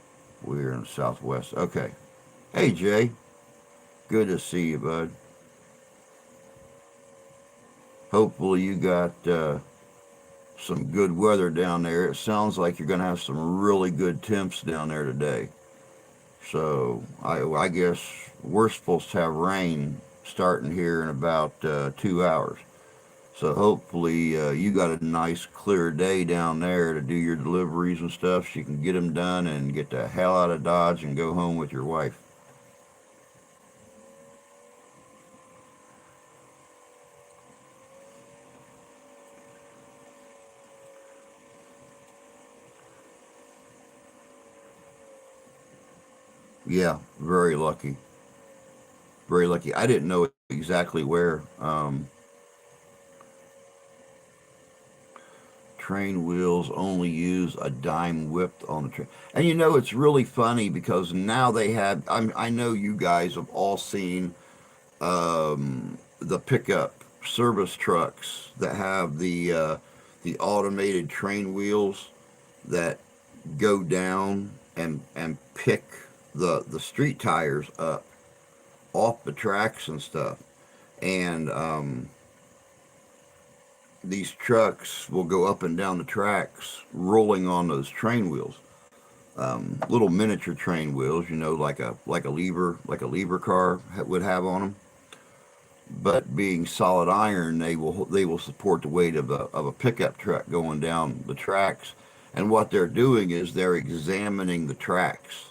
We're in the southwest. Okay. Hey, Jay. Good to see you, bud. Hopefully you got some good weather down there. It sounds like you're going to have some really good temps down there today. So I guess we're supposed to have rain starting here in about 2 hours. So hopefully you got a nice clear day down there to do your deliveries and stuff so you can get them done and get the hell out of Dodge and go home with your wife. Yeah, very lucky. Very lucky. I didn't know exactly where. Train wheels only use a dime width on the train. And it's really funny because now they have. I know you guys have all seen the pickup service trucks that have the automated train wheels that go down and pick the street tires up off the tracks and stuff. And these trucks will go up and down the tracks rolling on those train wheels. Little miniature train wheels, like a lever car would have on them. But being solid iron, they will support the weight of a pickup truck going down the tracks. And what they're doing is they're examining the tracks.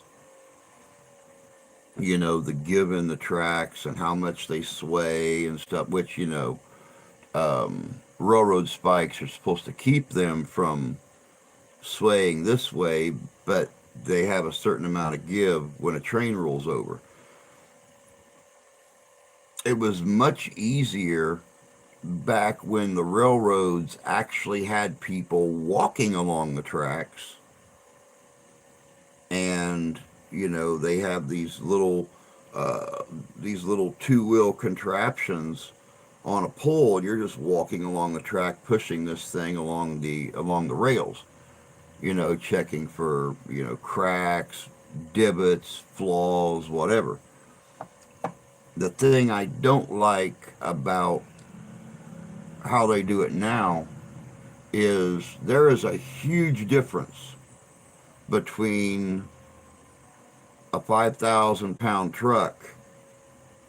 The give in the tracks and how much they sway and stuff. Which railroad spikes are supposed to keep them from swaying this way, but they have a certain amount of give when a train rolls over. It was much easier back when the railroads actually had people walking along the tracks, and they have these little these little two-wheel contraptions on a pole, and you're just walking along the track, pushing this thing along the rails. Checking for cracks, divots, flaws, whatever. The thing I don't like about how they do it now is there is a huge difference between a 5,000 pound truck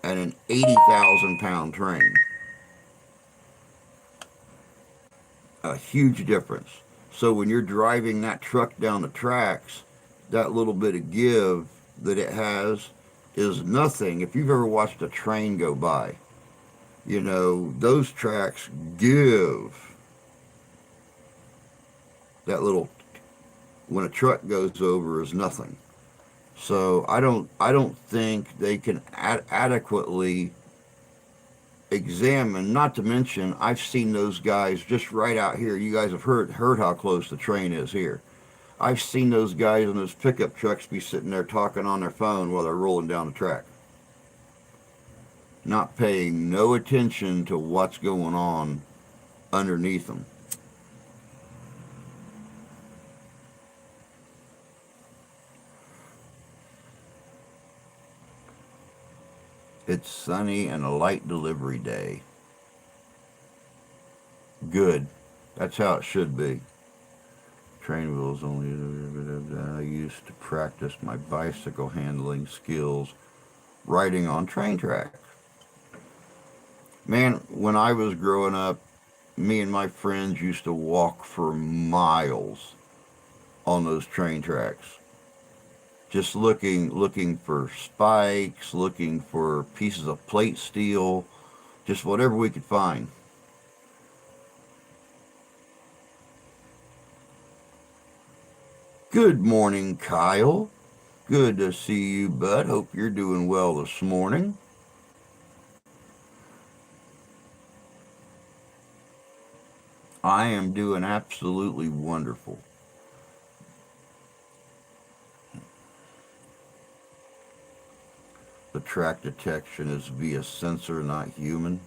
and an 80,000 pound train. A huge difference. So when you're driving that truck down the tracks, that little bit of give that it has is nothing. If you've ever watched a train go by, those tracks give that little, when a truck goes over, is nothing. So I don't think they can adequately examine. Not to mention, I've seen those guys just right out here. You guys have heard how close the train is here. I've seen those guys in those pickup trucks be sitting there talking on their phone while they're rolling down the track, not paying no attention to what's going on underneath them. It's sunny and a light delivery day. Good. That's how it should be. Train wheels only. I used to practice my bicycle handling skills riding on train tracks. Man, when I was growing up, me and my friends used to walk for miles on those train tracks, just looking for spikes, looking for pieces of plate steel, just whatever we could find. Good morning, Kyle. Good to see you, bud. Hope you're doing well this morning. I am doing absolutely wonderful. The track detection is via sensor, not human.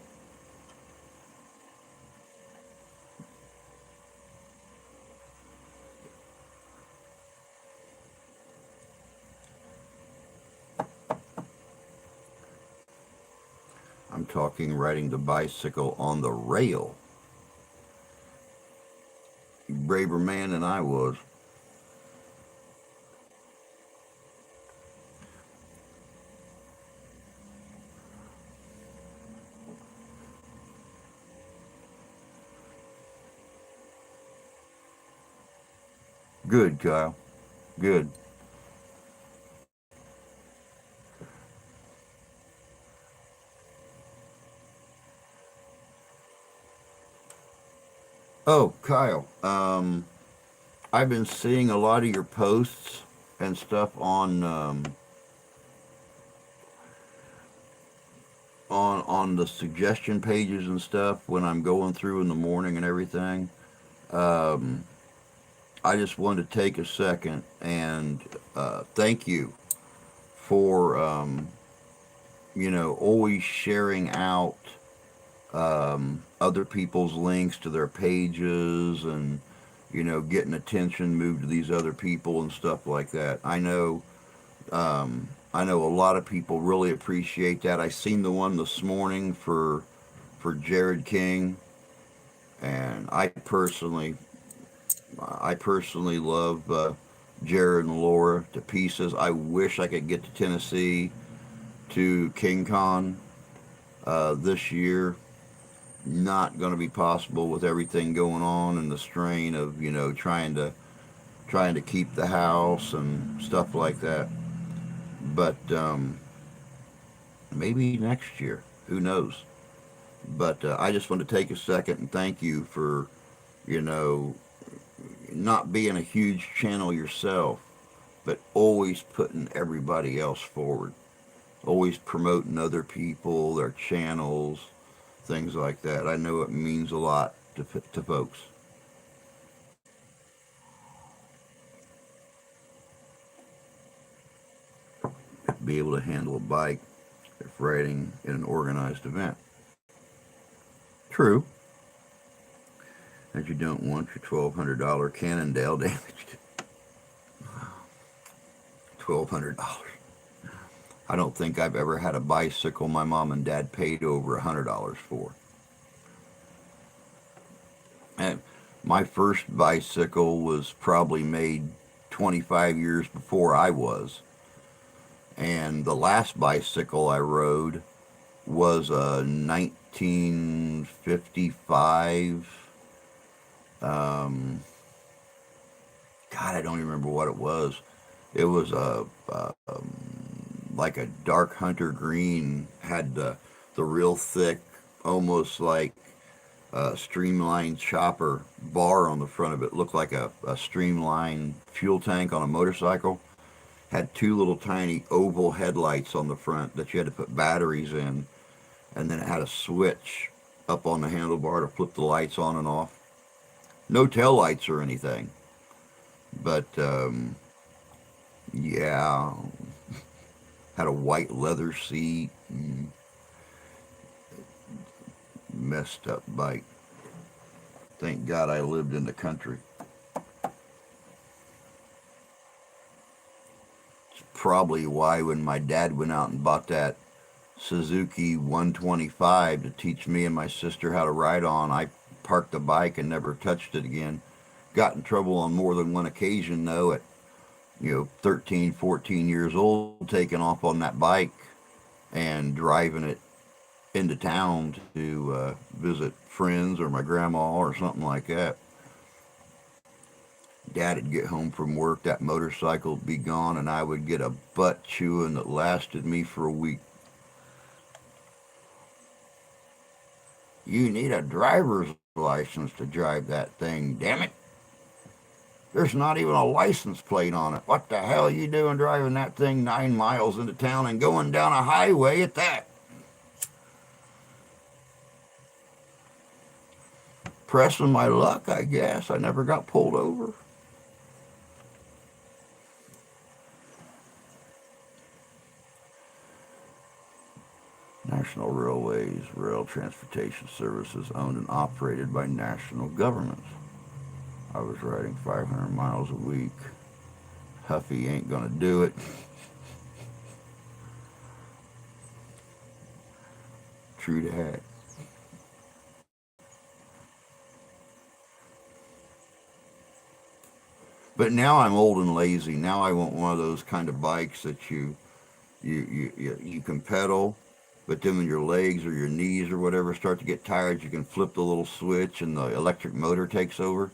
I'm talking riding the bicycle on the rail. Braver man than I was. Good, Kyle. Good. Oh, Kyle. I've been seeing a lot of your posts and stuff on the suggestion pages and stuff when I'm going through in the morning and everything. Um, I just wanted to take a second and thank you for always sharing out other people's links to their pages, and getting attention moved to these other people and stuff like that. I know a lot of people really appreciate that. I seen the one this morning for Jared King, and I personally love Jared and Laura to pieces. I wish I could get to Tennessee to King Con this year. Not going to be possible with everything going on and the strain of trying to keep the house and stuff like that. But maybe next year, who knows? But I just want to take a second and thank you for you know not being a huge channel yourself, but always putting everybody else forward, always promoting other people, their channels, things like that. I know it means a lot to folks. Be able to handle a bike. if riding in an organized event. True, that you don't want your $1,200 Cannondale damaged. $1,200. I don't think I've ever had a bicycle my mom and dad paid over $100 for. And my first bicycle was probably made 25 years before I was. And the last bicycle I rode was a 1955. God, I don't even remember what it was. It was like a dark hunter green, had the real thick, almost like a streamlined chopper bar on the front of it. Looked like a streamlined fuel tank on a motorcycle. Had two little tiny oval headlights on the front that you had to put batteries in, and then it had a switch up on the handlebar to flip the lights on and off. No tail lights or anything, but yeah, had a white leather seat. Messed up bike. Thank God I lived in the country. It's probably why when my dad went out and bought that Suzuki 125 to teach me and my sister how to ride on, I parked the bike and never touched it again. Got in trouble on more than one occasion though at 13, 14 years old, taking off on that bike and driving it into town to visit friends or my grandma or something like that. Dad would get home from work, that motorcycle would be gone, and I would get a butt chewing that lasted me for a week. You need a driver's license to drive that thing, damn it. There's not even a license plate on it. What the hell are you doing driving that thing 9 miles into town and going down a highway at that? Pressing my luck, I guess. I never got pulled over. National Railways, rail transportation services owned and operated by national governments. I was riding 500 miles a week. Huffy ain't gonna do it. True that. But now I'm old and lazy. Now I want one of those kind of bikes that you can pedal, but then when your legs or your knees or whatever start to get tired, you can flip the little switch and the electric motor takes over,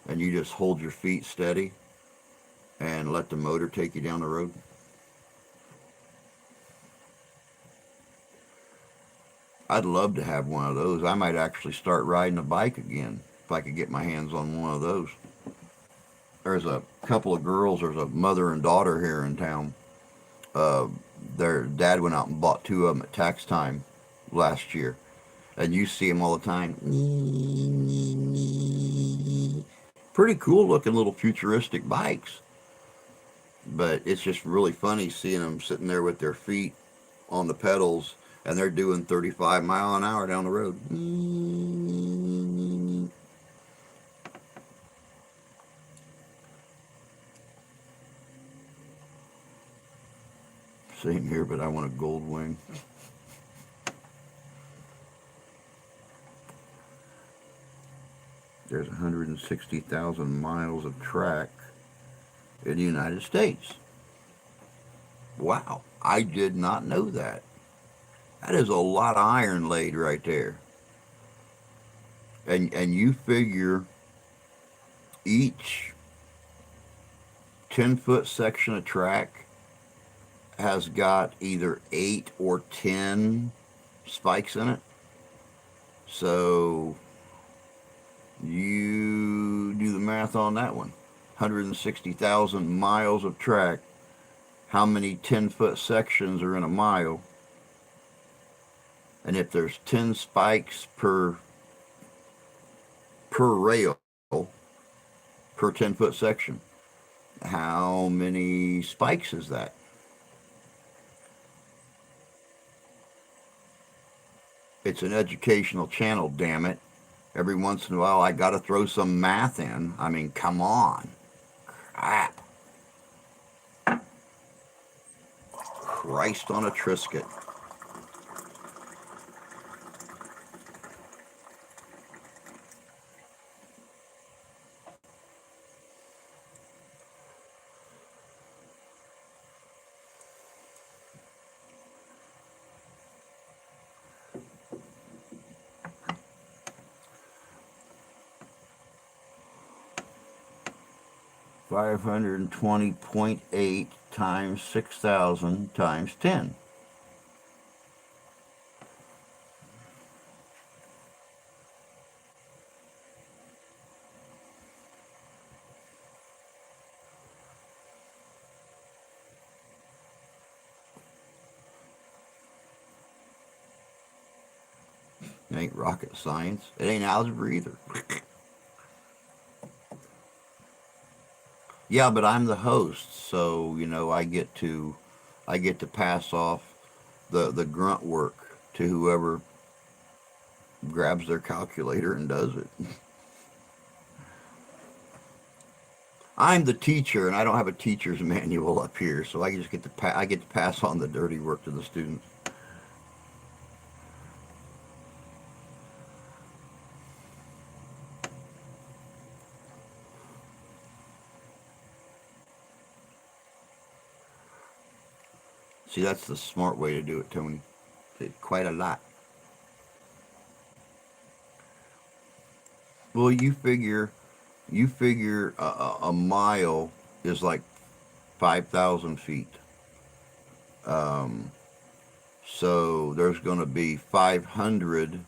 and you just hold your feet steady and let the motor take you down the road. I'd love to have one of those. I might actually start riding a bike again if I could get my hands on one of those. There's a couple of girls, there's a mother and daughter here in town. Uh, their dad went out and bought two of them at tax time last year. And you see them all the time. Pretty cool looking little futuristic bikes. But it's just really funny seeing them sitting there with their feet on the pedals and they're doing 35 mile an hour down the road. Same here, but I want a gold wing. There's 160,000 miles of track in the United States. Wow, I did not know that. That is a lot of iron laid right there. And you figure each 10-foot section of track has got either 8 or 10 spikes in it. So you do the math on that one. 160,000 miles of track. How many 10-foot sections are in a mile? And if there's 10 spikes per rail per 10-foot section, how many spikes is that? It's an educational channel, damn it. Every once in a while, I got to throw some math in. I mean, come on. Crap. Christ on a Triscuit. 520.8 times 6,000 times 10. It ain't rocket science. It ain't algebra either. Yeah, but I'm the host, so I get to pass off the grunt work to whoever grabs their calculator and does it. I'm the teacher, and I don't have a teacher's manual up here, so I just I get to pass on the dirty work to the students. See, that's the smart way to do it, Tony. Quite a lot. Well, you figure a mile is like 5,000 feet. Um, so there's going to be 500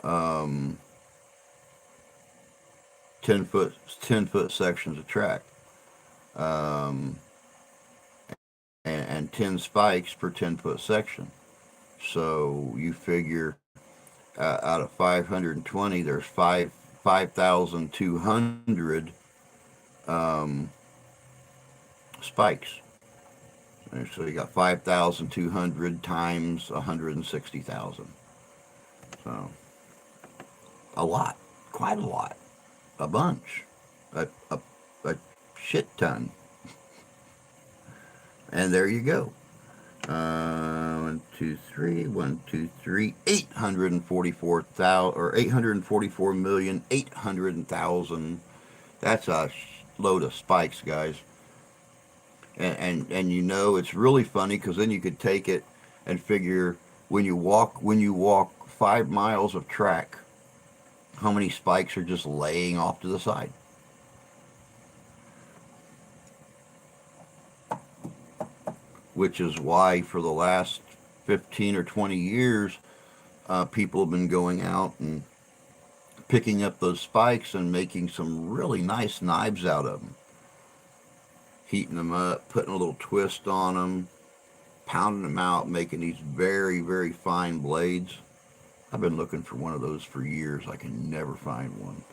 um, 10 foot sections of track, um, and 10 spikes per 10-foot section. So you figure out of 520, there's 5,200 um, spikes. And so you got 5,200 times 160,000. So a lot, quite a lot, a bunch, a shit ton. And there you go. 1, 2, 3, 1, 2, 3, 844,000 or 844,800,000. That's a load of spikes, guys. And it's really funny because then you could take it and figure when you walk 5 miles of track, how many spikes are just laying off to the side. Which is why for the last 15 or 20 years, people have been going out and picking up those spikes and making some really nice knives out of them, heating them up, putting a little twist on them, pounding them out, making these very, very fine blades. I've been looking for one of those for years. I can never find one.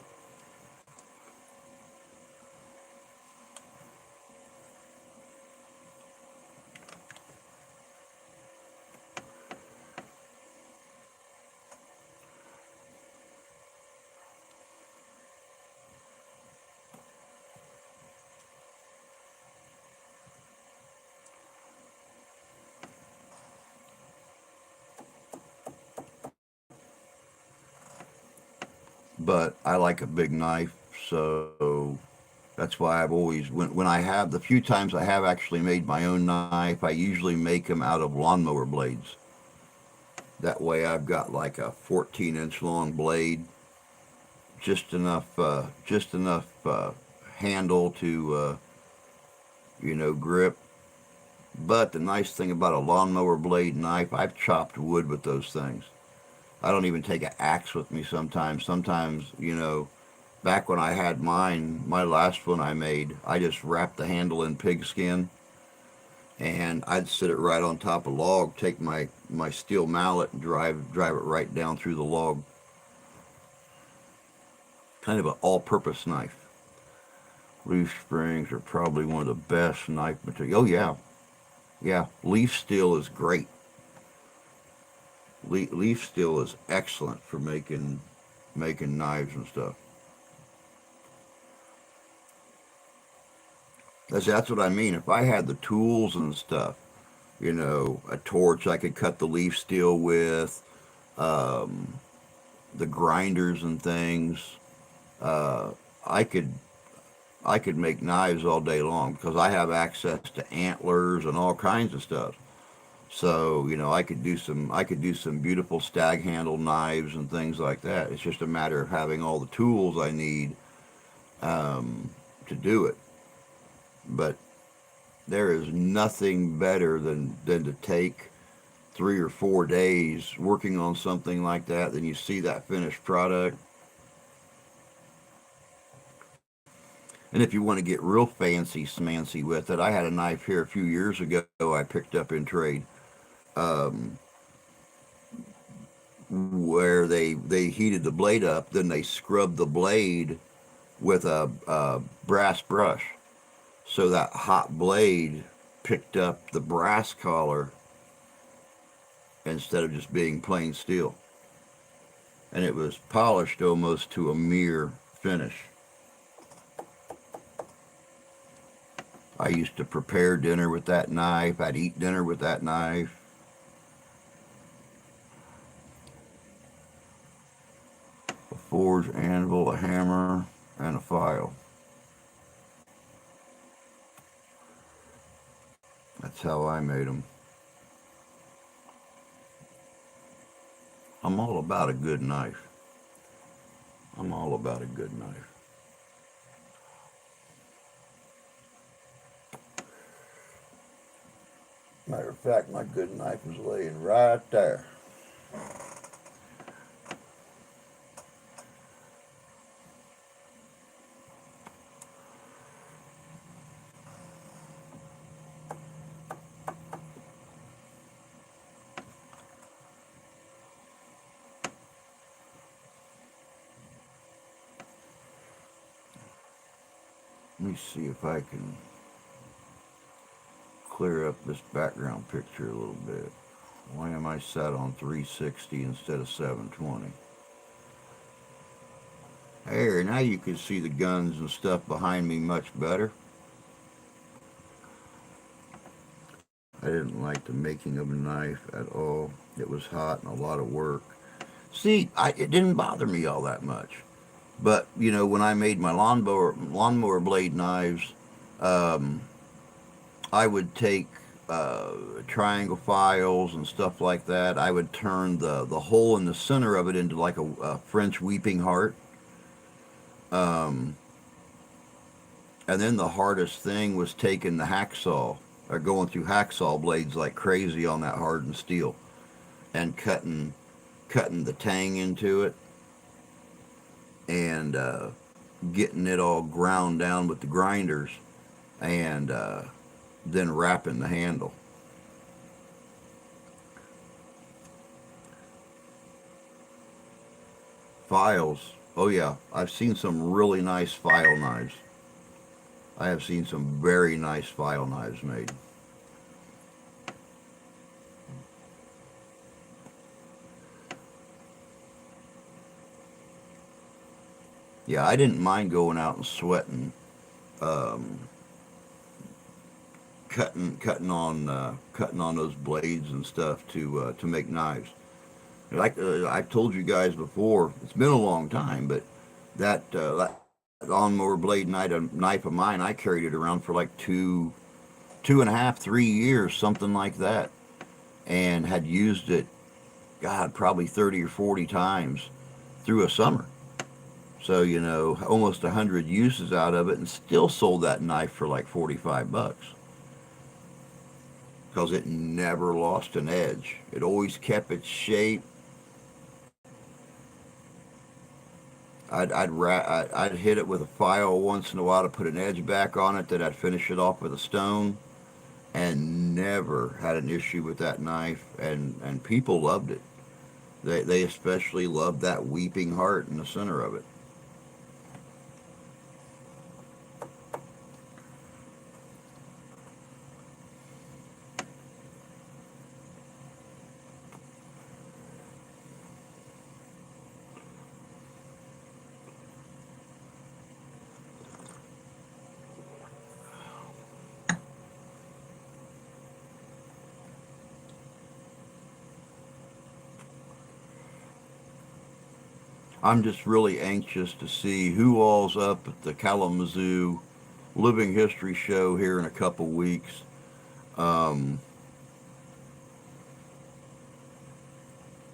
But I like a big knife, so that's why I've always when I have the few times I have actually made my own knife, I usually make them out of lawnmower blades. That way I've got like a 14-inch long blade, just enough handle to grip. But the nice thing about a lawnmower blade knife, I've chopped wood with those things. I don't even take an axe with me sometimes. Sometimes, back when I had mine, my last one I made, I just wrapped the handle in pigskin and I'd sit it right on top of a log, take my steel mallet and drive it right down through the log. Kind of an all-purpose knife. Leaf springs are probably one of the best knife material. Oh yeah, yeah. Leaf steel is great. Leaf steel is excellent for making knives and stuff. That's what I mean. If I had the tools and stuff, a torch I could cut the leaf steel with, um, the grinders and things, uh, I could I could make knives all day long because I have access to antlers and all kinds of stuff. So I could do some beautiful stag handle knives and things like that. It's just a matter of having all the tools I need um, to do it. But there is nothing better than to take 3 or 4 days working on something like that. Then you see that finished product. And if you want to get real fancy smancy with it, I had a knife here a few years ago I picked up in trade, um, where they heated the blade up, then they scrubbed the blade with a brass brush. So that hot blade picked up the brass collar instead of just being plain steel. And it was polished almost to a mere finish. I used to prepare dinner with that knife. I'd eat dinner with that knife. A forge, anvil, a hammer, and a file. That's how I made them. I'm all about a good knife. I'm all about a good knife. Matter of fact, my good knife is laying right there. Let me see if I can clear up this background picture a little bit. Why am I set on 360 instead of 720? There, now you can see the guns and stuff behind me much better. I didn't like the making of a knife at all. It was hot and a lot of work. See, it didn't bother me all that much. But when I made my lawnmower blade knives, um, I would take triangle files and stuff like that. I would turn the hole in the center of it into like a French weeping heart. Um, and then the hardest thing was taking the hacksaw or going through hacksaw blades like crazy on that hardened steel and cutting the tang into it and getting it all ground down with the grinders and then wrapping the handle. Files. Oh yeah, I've seen some really nice file knives. I have seen some very nice file knives made. Yeah, I didn't mind going out and sweating, um, cutting on those blades and stuff to make knives. Like I've told you guys before, it's been a long time, but that lawnmower blade knife of mine, I carried it around for like 2.5, 3 years, something like that, and had used it, God, probably 30 or 40 times through a summer. So almost 100 uses out of it, and still sold that knife for like $45 because it never lost an edge. It always kept its shape. I'd hit it with a file once in a while to put an edge back on it. Then I'd finish it off with a stone, and never had an issue with that knife. And people loved it. They especially loved that weeping heart in the center of it. I'm just really anxious to see who all's up at the Kalamazoo Living History Show here in a couple weeks. Um,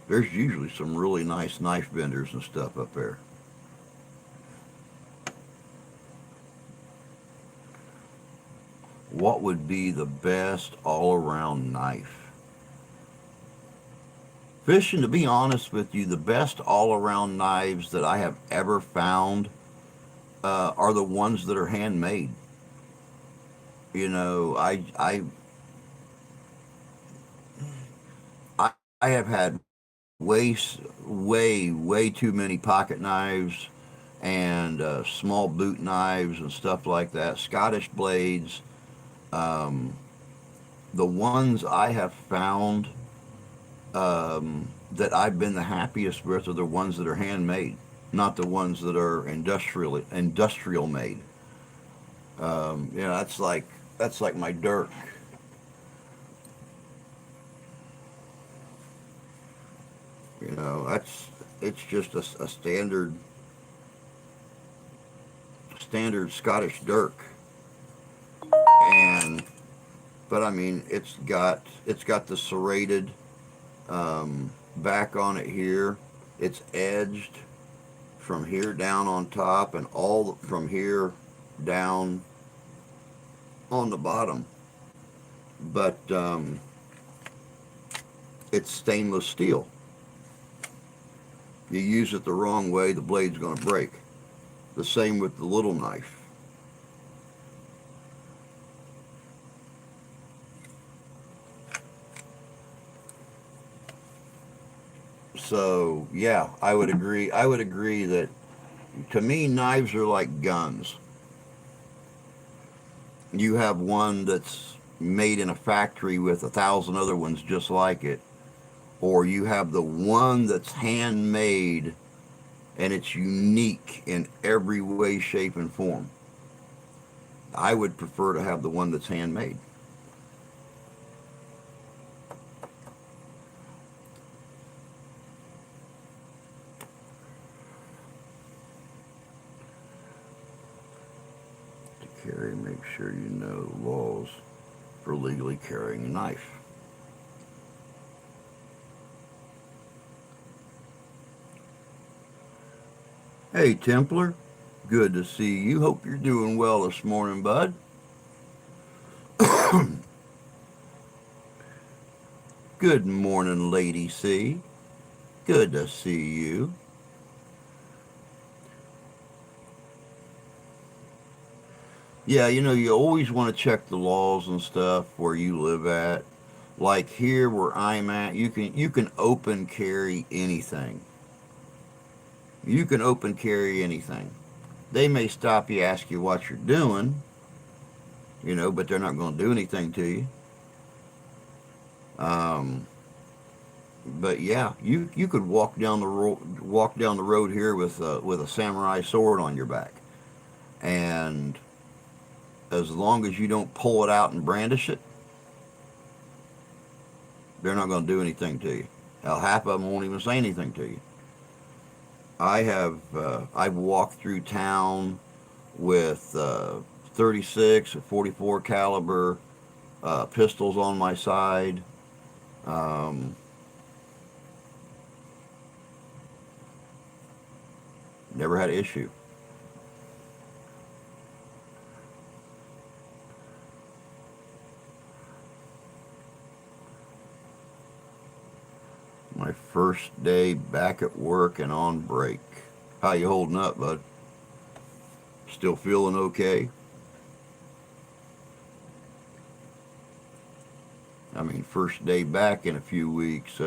there's usually some really nice knife vendors and stuff up there. What would be the best all around knife? Fishing, to be honest with you, the best all around knives that I have ever found are the ones that are handmade. You know, I have had way too many pocket knives and small boot knives and stuff like that. Scottish blades. Um, the ones I have found that I've been the happiest with are the ones that are handmade, not the ones that are industrial made. You know, that's like my dirk. You know, it's just a standard Scottish dirk, and but I mean it's got the serrated back on it here. It's edged from here down on top and all from here down on the bottom. But it's stainless steel. You use it the wrong way, the blade's going to break. The same with the little knife. So yeah, I would agree. I would agree that to me, knives are like guns. You have one that's made in a factory with 1,000 other ones just like it, or you have the one that's handmade and it's unique in every way, shape, and form. I would prefer to have the one that's handmade. To carry, make sure you know the laws for legally carrying a knife. Hey, Templar. Good to see you. Hope you're doing well this morning, bud. Good morning, Lady C. Good to see you. Yeah, you know, you always want to check the laws and stuff where you live at. Like here where I'm at, you can open carry anything. You can open carry anything. They may stop you, ask you what you're doing, but they're not going to do anything to you. Um, but yeah, you could walk down the road here with a samurai sword on your back, and as long as you don't pull it out and brandish it, they're not going to do anything to you. Hell, half of them won't even say anything to you. I've walked through town with 36 or 44 caliber pistols on my side. Um, Never had an issue. My first day back at work and on break. How you holding up, bud? Still feeling okay? I mean, first day back in a few weeks.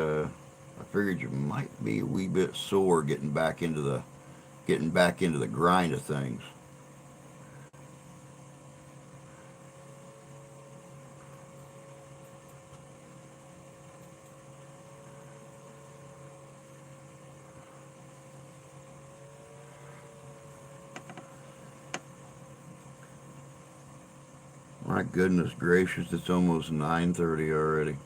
I figured you might be a wee bit sore getting back into the grind of things. My goodness gracious, it's almost 9:30 already.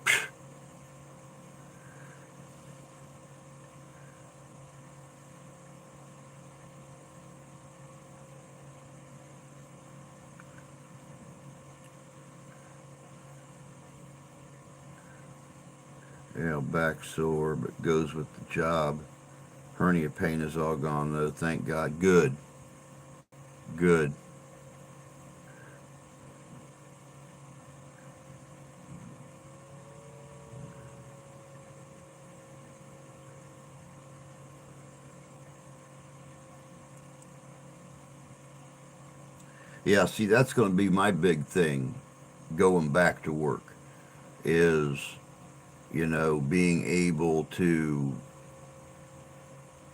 Back sore, but goes with the job. Hernia pain is all gone though. Thank God. Good. Good. Yeah, see, that's going to be my big thing going back to work is, being able to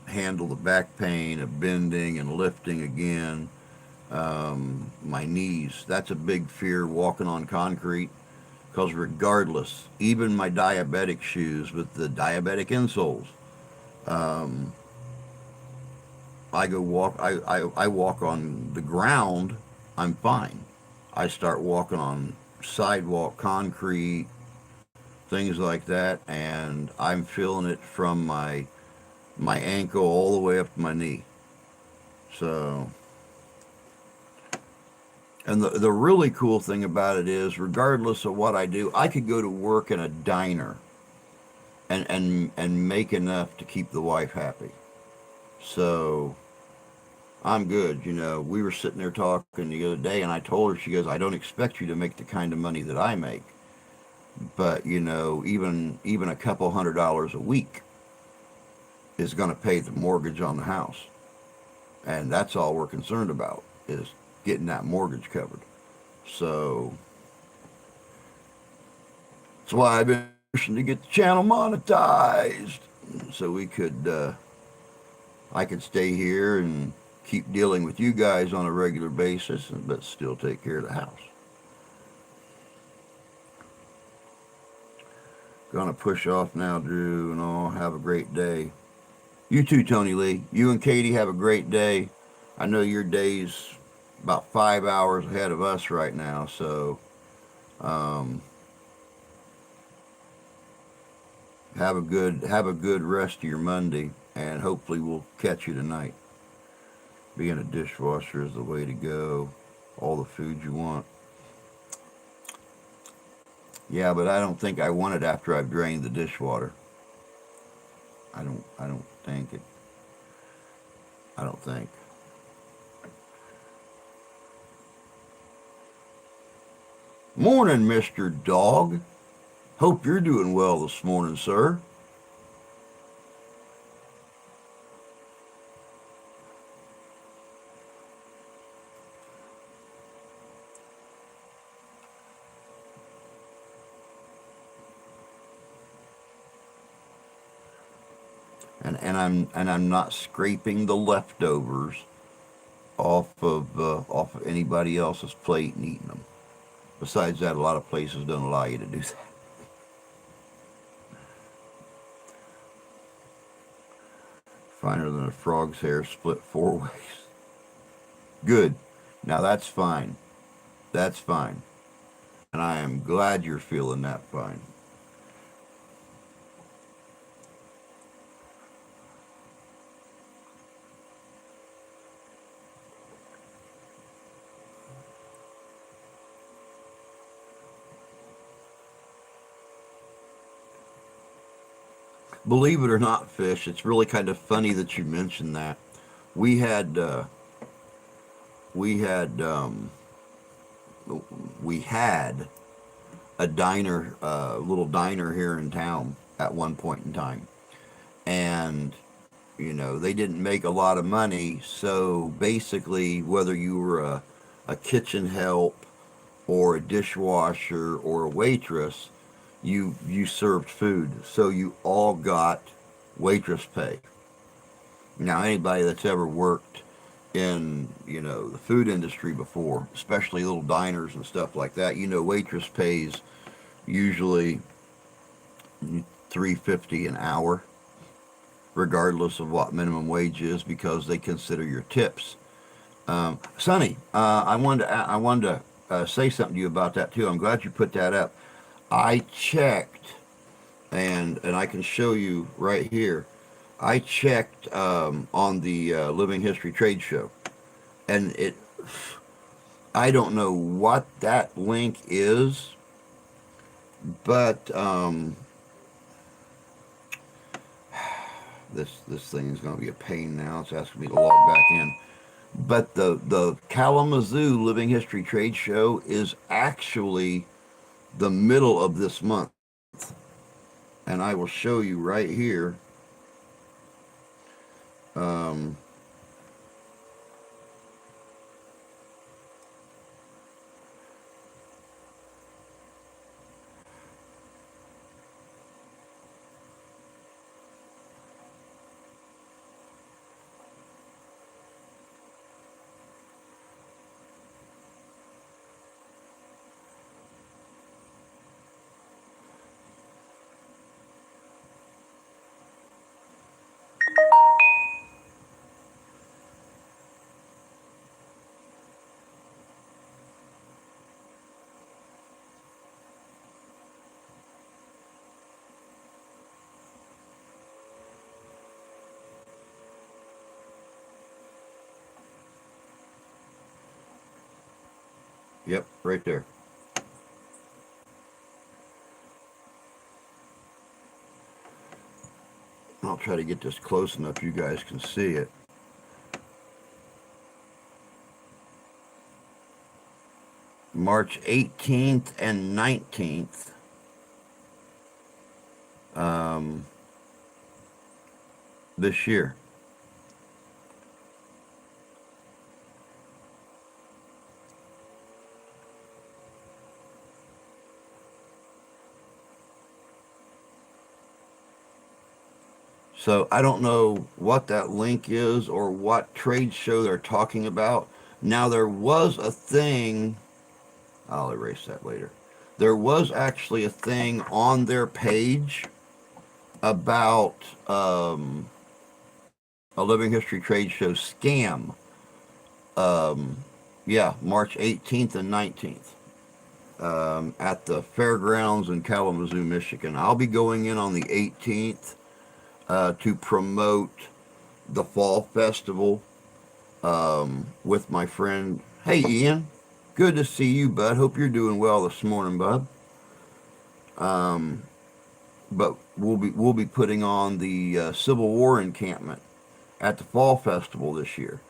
handle the back pain of bending and lifting again. My knees, that's a big fear walking on concrete because regardless, even my diabetic shoes with the diabetic insoles, um, I walk on the ground, I'm fine. I start walking on sidewalk, concrete, things like that, and I'm feeling it from my ankle all the way up to my knee. So, and the really cool thing about it is, regardless of what I do, I could go to work in a diner and make enough to keep the wife happy. So I'm good. We were sitting there talking the other day, and I told her, she goes, I don't expect you to make the kind of money that I make, but even a couple $100 a week is going to pay the mortgage on the house, and that's all we're concerned about is getting that mortgage covered. So that's why I've been pushing to get the channel monetized, so I could stay here and keep dealing with you guys on a regular basis, but still take care of the house. Gonna push off now, Drew, and all. Have a great day. You too, Tony Lee. You and Katie have a great day. I know your day's about 5 hours ahead of us right now, so um, have a good rest of your Monday, and hopefully we'll catch you tonight. Being a dishwasher is the way to go. All the food you want. Yeah, but I don't think I want it after I've drained the dishwater. I don't think it. I don't think. Morning, Mr. Dog. Hope you're doing well this morning, sir. And I'm not scraping the leftovers off of anybody else's plate and eating them. Besides that, a lot of places don't allow you to do that. Finer than a frog's hair split 4 ways. Good. Now that's fine. That's fine. And I am glad you're feeling that fine. Believe it or not, Fish, it's really kind of funny that you mentioned that. We had uh, we had we had a diner, little diner here in town at one point in time, and they didn't make a lot of money. So basically, whether you were a kitchen help or a dishwasher or a waitress, you served food, so you all got waitress pay. Now, anybody that's ever worked in the food industry before, especially little diners and stuff like that, waitress pays usually 3.50 an hour, regardless of what minimum wage is, because they consider your tips. Sonny, I wanted to say something to you about that too. I'm glad you put that up. I checked, and I can show you right here. I checked on the Living History Trade Show, and I don't know what that link is, but This thing is going to be a pain now. It's asking me to log back in. But the Kalamazoo Living History Trade Show is actually the middle of this month, and I will show you right here. Um, yep, right there. I'll try to get this close enough you guys can see it. March 18th and 19th. Um, this year. So I don't know what that link is or what trade show they're talking about. Now there was a thing, I'll erase that later. There was actually a thing on their page about a Living History Trade Show scam. Um, yeah, March 18th and 19th at the fairgrounds in Kalamazoo, Michigan. I'll be going in on the 18th to promote the fall festival with my friend. Hey, Ian, good to see you, bud. Hope you're doing well this morning, bud. Um, but we'll be putting on the Civil War encampment at the fall festival this year.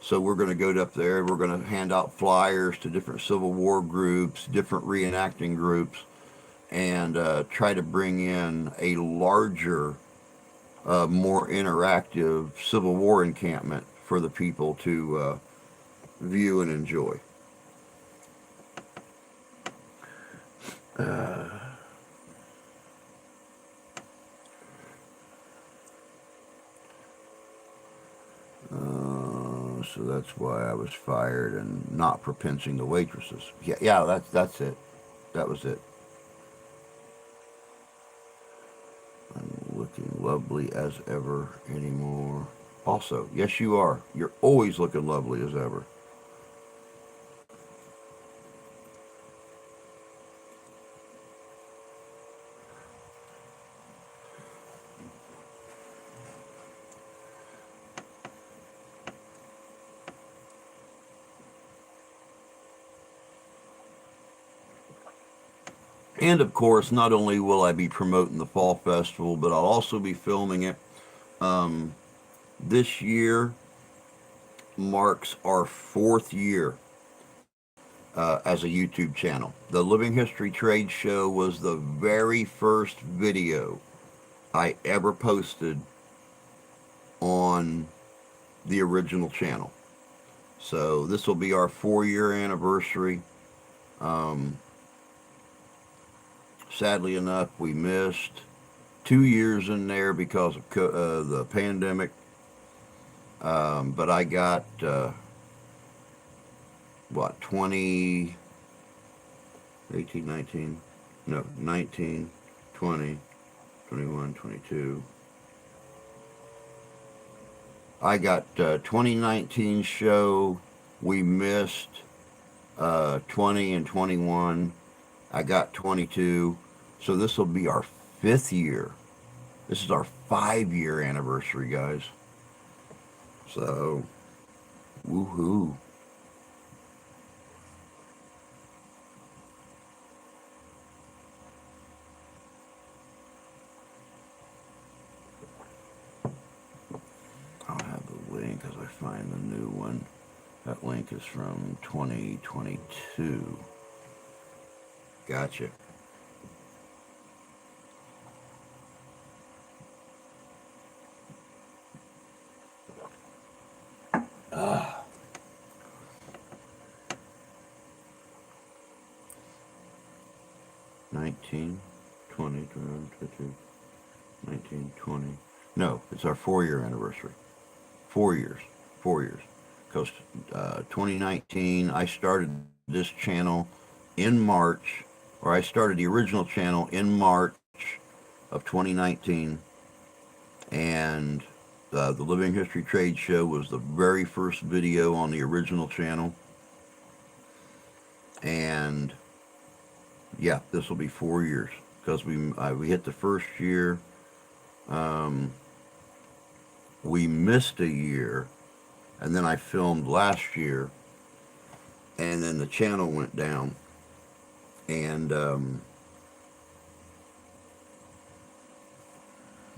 So we're going to go up there. We're going to hand out flyers to different Civil War groups, different reenacting groups, and try to bring in a larger, more interactive Civil War encampment for the people to view and enjoy. Uh, so that's why I was fired and not for pinching the waitresses. Yeah, yeah, that's it. That was it. I'm looking lovely as ever anymore. Also, yes, you are. You're always looking lovely as ever. And of course, not only will I be promoting the fall festival, but I'll also be filming it. Um, this year marks our fourth year as a YouTube channel. The Living History Trade Show was the very first video I ever posted on the original channel. So this will be our 4-year anniversary. Um, sadly enough, we missed 2 years in there because of the pandemic. But I got, what, 20, 18, 19, no, 19, 20, 21, 22. I got 2019 show. We missed 20 and 21. I got 22. So this will be our 5th year. This is our 5-year anniversary, guys. So, woohoo. I find the new one. That link is from 2022. Gotcha. Ah, 19, 20, 22, 19, 20. No, it's our 4 year anniversary. 4 years. 4 years. Because 2019, I started this channel in March, or I started the original channel in March of 2019, and the Living History Trade Show was the very first video on the original channel. And yeah, this will be 4 years because we hit the first year. We missed a year, and then I filmed last year, and then the channel went down, and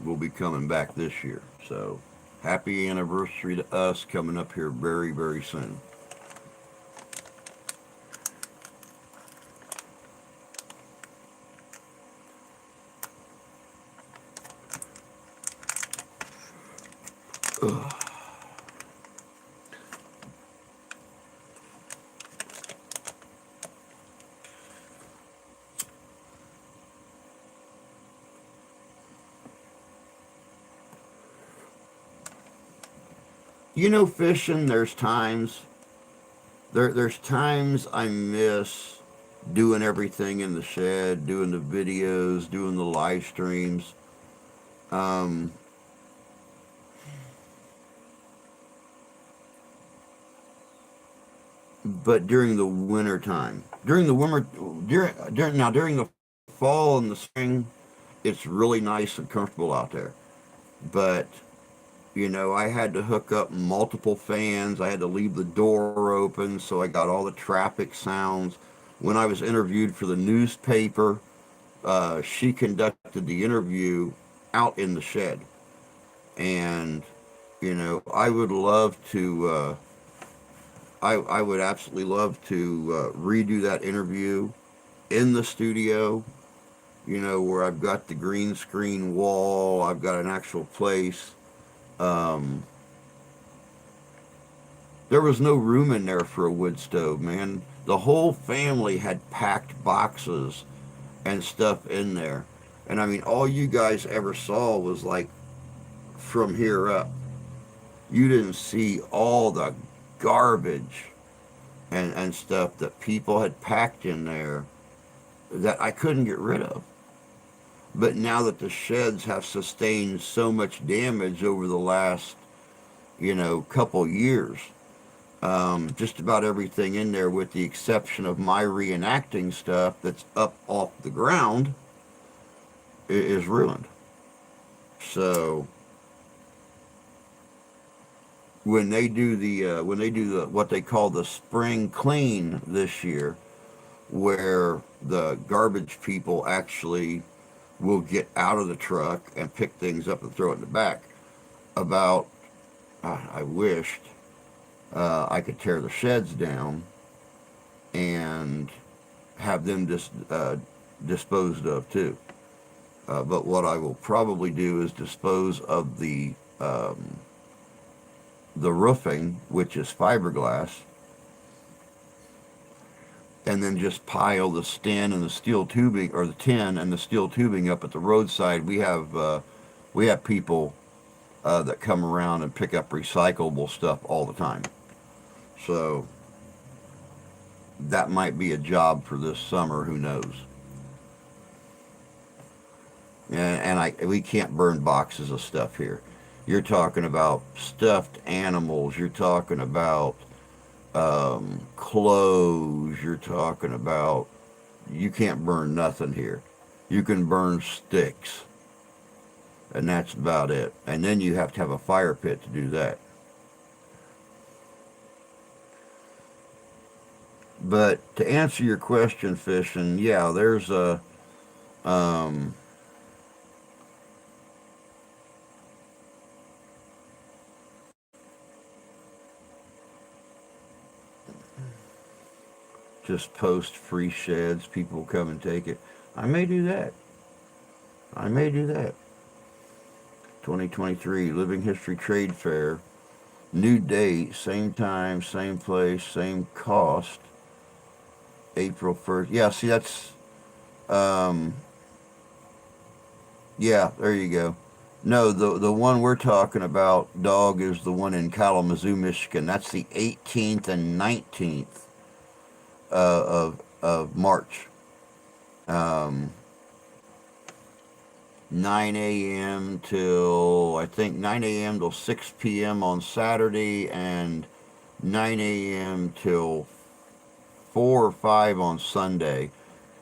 we'll be coming back this year. So happy anniversary to us, coming up here very, very soon. Ugh. You know, fishing, there's times I miss doing everything in the shed, doing the videos, doing the live streams. Um, but during the winter time, during the fall and the spring, it's really nice and comfortable out there. But I had to hook up multiple fans. I had to leave the door open, so I got all the traffic sounds. When I was interviewed for the newspaper, she conducted the interview out in the shed. And, I would love to, I would absolutely love to redo that interview in the studio, where I've got the green screen wall, I've got an actual place. Um, there was no room in there for a wood stove, man. The whole family had packed boxes and stuff in there. And I mean, all you guys ever saw was like from here up. You didn't see all the garbage and stuff that people had packed in there that I couldn't get rid of. But now that the sheds have sustained so much damage over the last, couple years, just about everything in there, with the exception of my reenacting stuff that's up off the ground, is ruined. So when they do the what they call the spring clean this year, where the garbage people actually will get out of the truck and pick things up and throw it in the back. About I wished I could tear the sheds down and have them disposed of too. But what I will probably do is dispose of the roofing, which is fiberglass, and then just pile the tin and the steel tubing, or the tin and the steel tubing up at the roadside. We have people that come around and pick up recyclable stuff all the time. So that might be a job for this summer. Who knows? And we can't burn boxes of stuff here. You're talking about stuffed animals. You're talking about clothes. You're talking about, you can't burn nothing here. You can burn sticks, and that's about it. And then you have to have a fire pit to do that. But to answer your question, fishing, yeah, there's a um, just post free sheds. People will come and take it. I may do that. I may do that. 2023 Living History Trade Fair. New date, same time, same place, same cost. April 1st. Yeah, see, um, yeah, there you go. No, the one we're talking about, dog, is the one in Kalamazoo, Michigan. That's the 18th and 19th of March. Um, 9 a.m. till, I think, 9 a.m. till 6 p.m. on Saturday, and 9 a.m. till 4 or 5 on Sunday.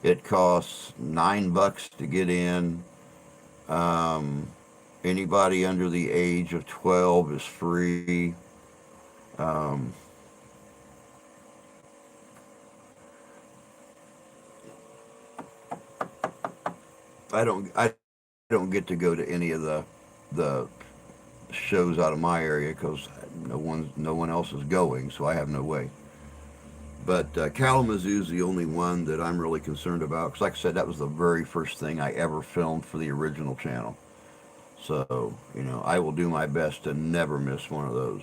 It costs $9 to get in. Um, Anybody under the age of 12 is free. Um, I don't get to go to any of the shows out of my area because no one else is going, so I have no way. But Kalamazoo's the only one that I'm really concerned about because, like I said, that was the very first thing I ever filmed for the original channel. So I will do my best to never miss one of those.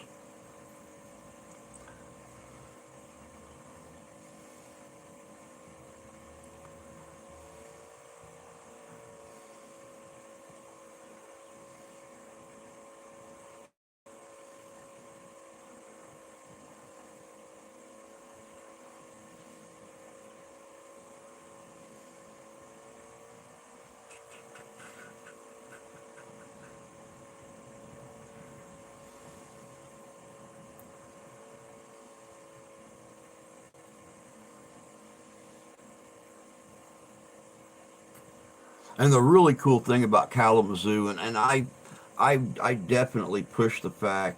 And the really cool thing about Kalamazoo, and I definitely push the fact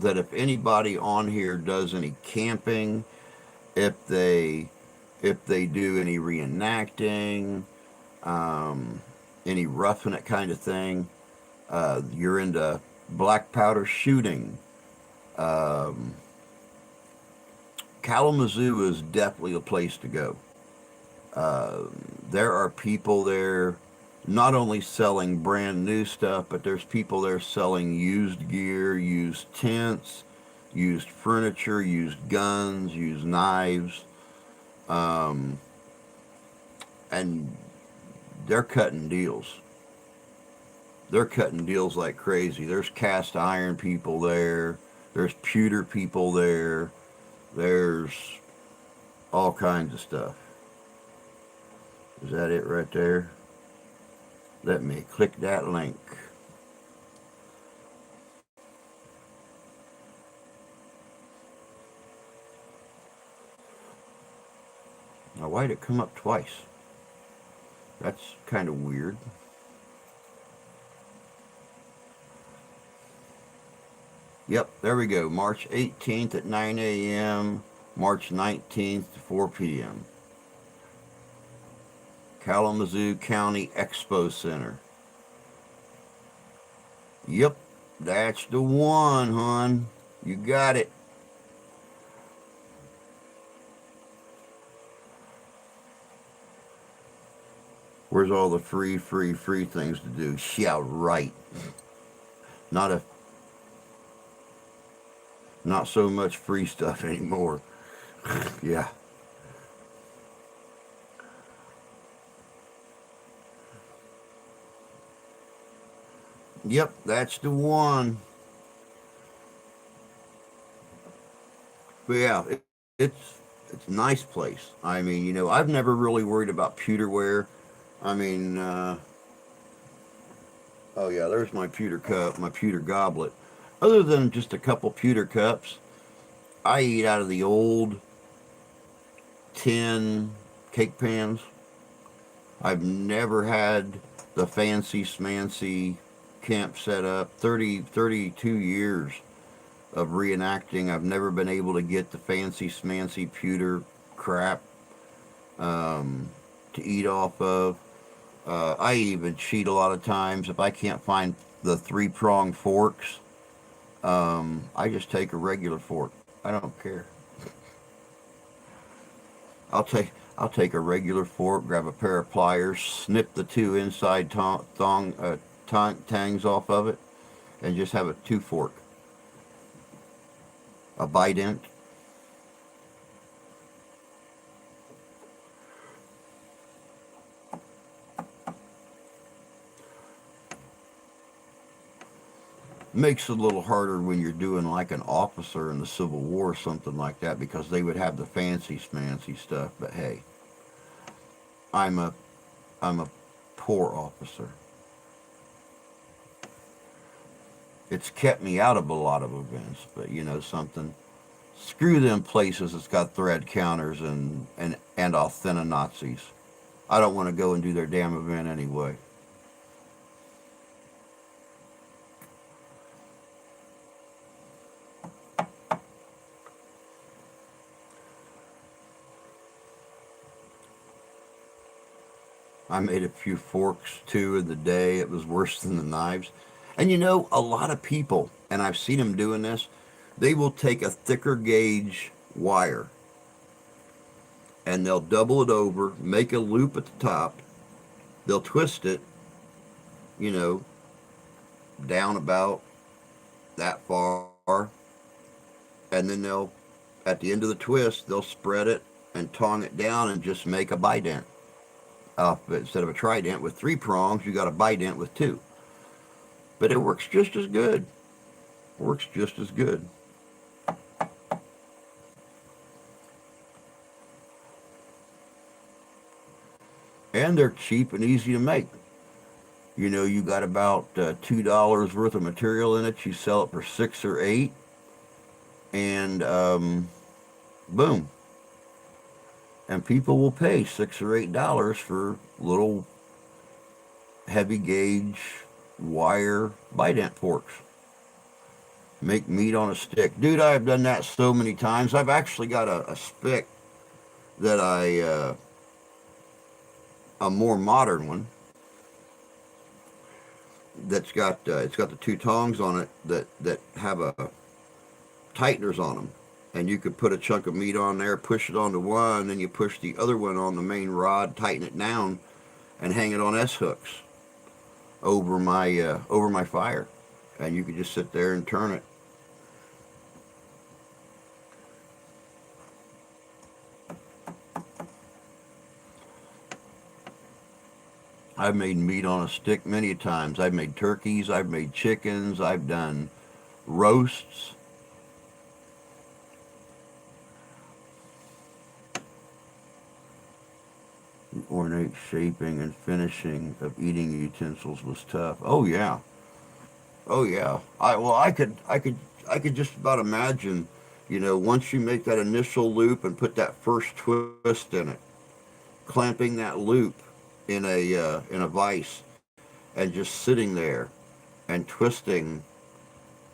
that if anybody on here does any camping, if they if they do any reenacting, um, any roughing it kind of thing, you're into black powder shooting. Um, Kalamazoo is definitely a place to go. Uh, there are people there not only selling brand new stuff, but there's people there selling used gear, used tents, used furniture, used guns, used knives, um, and they're cutting deals. They're cutting deals like crazy. There's cast iron people there. There's pewter people there. There's all kinds of stuff. Is that it right there? Let me click that link. Now, why'd it come up twice? That's kind of weird. Yep, there we go. March 18th at 9 a.m., March 19th to 4 p.m. Kalamazoo County Expo Center. Yep, that's the one, hon. You got it. Where's all the free things to do? Yeah, right. Not a, not so much free stuff anymore. Yeah. Yep, that's the one. But yeah, it's a nice place. I mean, I've never really worried about pewterware. I mean, oh yeah, there's my pewter cup, my pewter goblet. Other than just a couple pewter cups, I eat out of the old tin cake pans. I've never had the fancy smancy camp set up. 32 years of reenacting. I've never been able to get the fancy smancy pewter crap to eat off of. I even cheat a lot of times if I can't find the three-pronged forks. I just take a regular fork. I don't care. I'll take a regular fork, grab a pair of pliers, snip the two inside tangs off of it, and just have a two fork, a bite end. Makes it a little harder when you're doing like an officer in the Civil War or something like that because they would have the fancy stuff. But hey, I'm a I'm a poor officer. It's kept me out of a lot of events, but you know something. Screw them places that's got thread counters and authentic Nazis. I don't want to go and do their damn event anyway. I made a few forks too in the day. It was worse than the knives. And you know, a lot of people, and I've seen them doing this, they will take a thicker gauge wire and they'll double it over, make a loop at the top. They'll twist it, you know, down about that far. And then at the end of the twist, they'll spread it and tong it down and just make a bident. Instead of a trident with three prongs, you got a bident with two. But it works just as good. Works just as good. And they're cheap and easy to make. You know, you got about $2 worth of material in it. You sell it for 6 or 8, and boom. And people will pay $6 or $8 for little heavy gauge wire bident forks. Make meat on a stick, dude. I've done that so many times. I've actually got a spick that a more modern one that's got it's got the two tongs on it that have a tighteners on them, and you could put a chunk of meat on there, push it onto one, then you push the other one on the main rod, tighten it down, and hang it on S hooks over my fire, and you could just sit there and turn it. I've made meat on a stick many times. I've made turkeys, I've made chickens, I've done roasts. The ornate shaping and finishing of eating utensils was tough. Oh yeah. Oh yeah. I could just about imagine, you know, once you make that initial loop and put that first twist in it, clamping that loop in a vise and just sitting there and twisting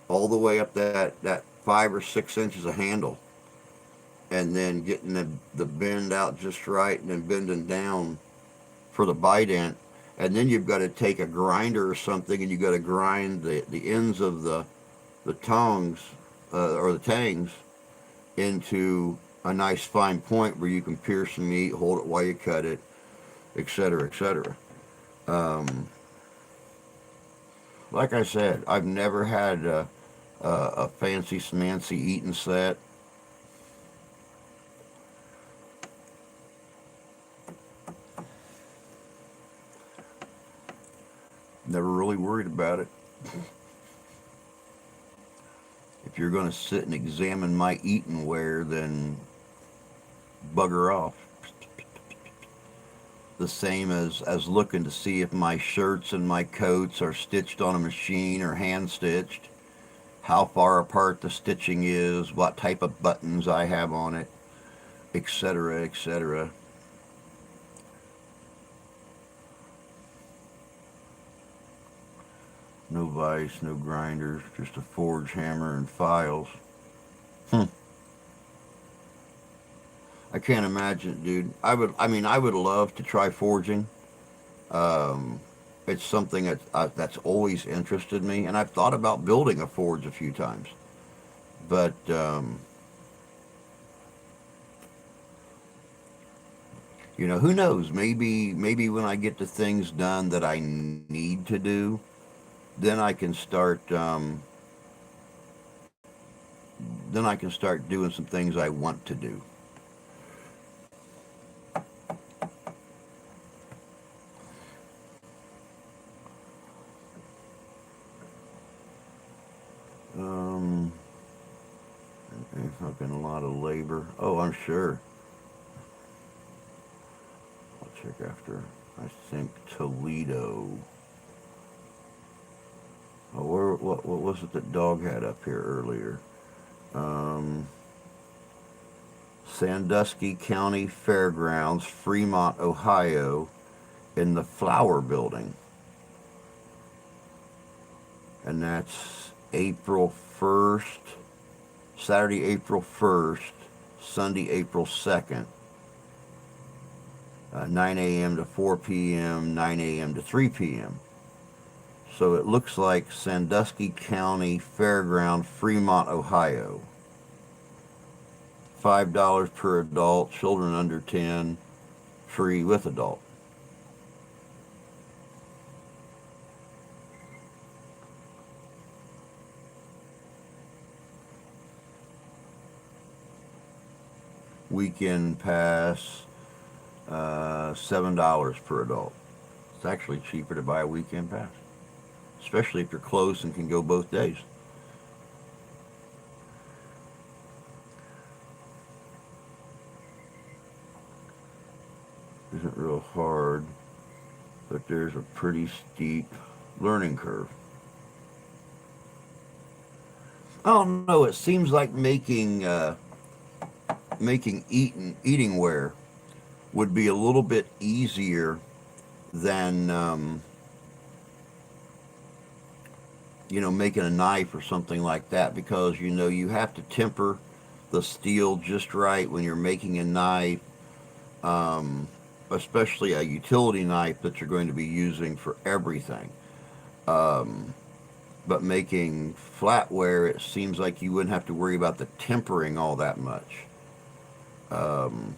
all the way up that 5 or 6 inches of handle, and then getting the bend out just right and then bending down for the bite end. And then you've got to take a grinder or something and you've got to grind the ends of the tongs or the tangs into a nice fine point where you can pierce the meat, hold it while you cut it, etc., etc. Um, like I said, I've never had a fancy smancy eating set. Never really worried about it. If you're going to sit and examine my eating wear, then bugger off. The same as looking to see if my shirts and my coats are stitched on a machine or hand stitched, how far apart the stitching is, what type of buttons I have on it, etc., etc. No vise, no grinders, just a forge hammer and files. Hmm. I can't imagine it, dude. I would love to try forging. Um, it's something that's always interested me, and I've thought about building a forge a few times. But Who knows? Maybe when I get the things done that I need to do, then I can start. Then I can start doing some things I want to do. Um, fucking a lot of labor. Oh, I'm sure. I'll check after. I think Toledo. Oh, what was it that Dog had up here earlier? Um, Sandusky County Fairgrounds, Fremont, Ohio, in the Flower Building, and that's April 1st, Saturday, April 1st, Sunday, April 2nd, 9 a.m. to 4 p.m., 9 a.m. to 3 p.m. So it looks like Sandusky County Fairground, Fremont, Ohio. $5 per adult, children under 10, free with adult. Weekend pass, $7 per adult. It's actually cheaper to buy a weekend pass, especially if you're close and can go both days. Isn't real hard, but there's a pretty steep learning curve. I don't know. It seems like making eating ware would be a little bit easier than making a knife or something like that, because you have to temper the steel just right when you're making a knife, um, especially a utility knife that you're going to be using for everything. Um, but making flatware, it seems like you wouldn't have to worry about the tempering all that much. Um,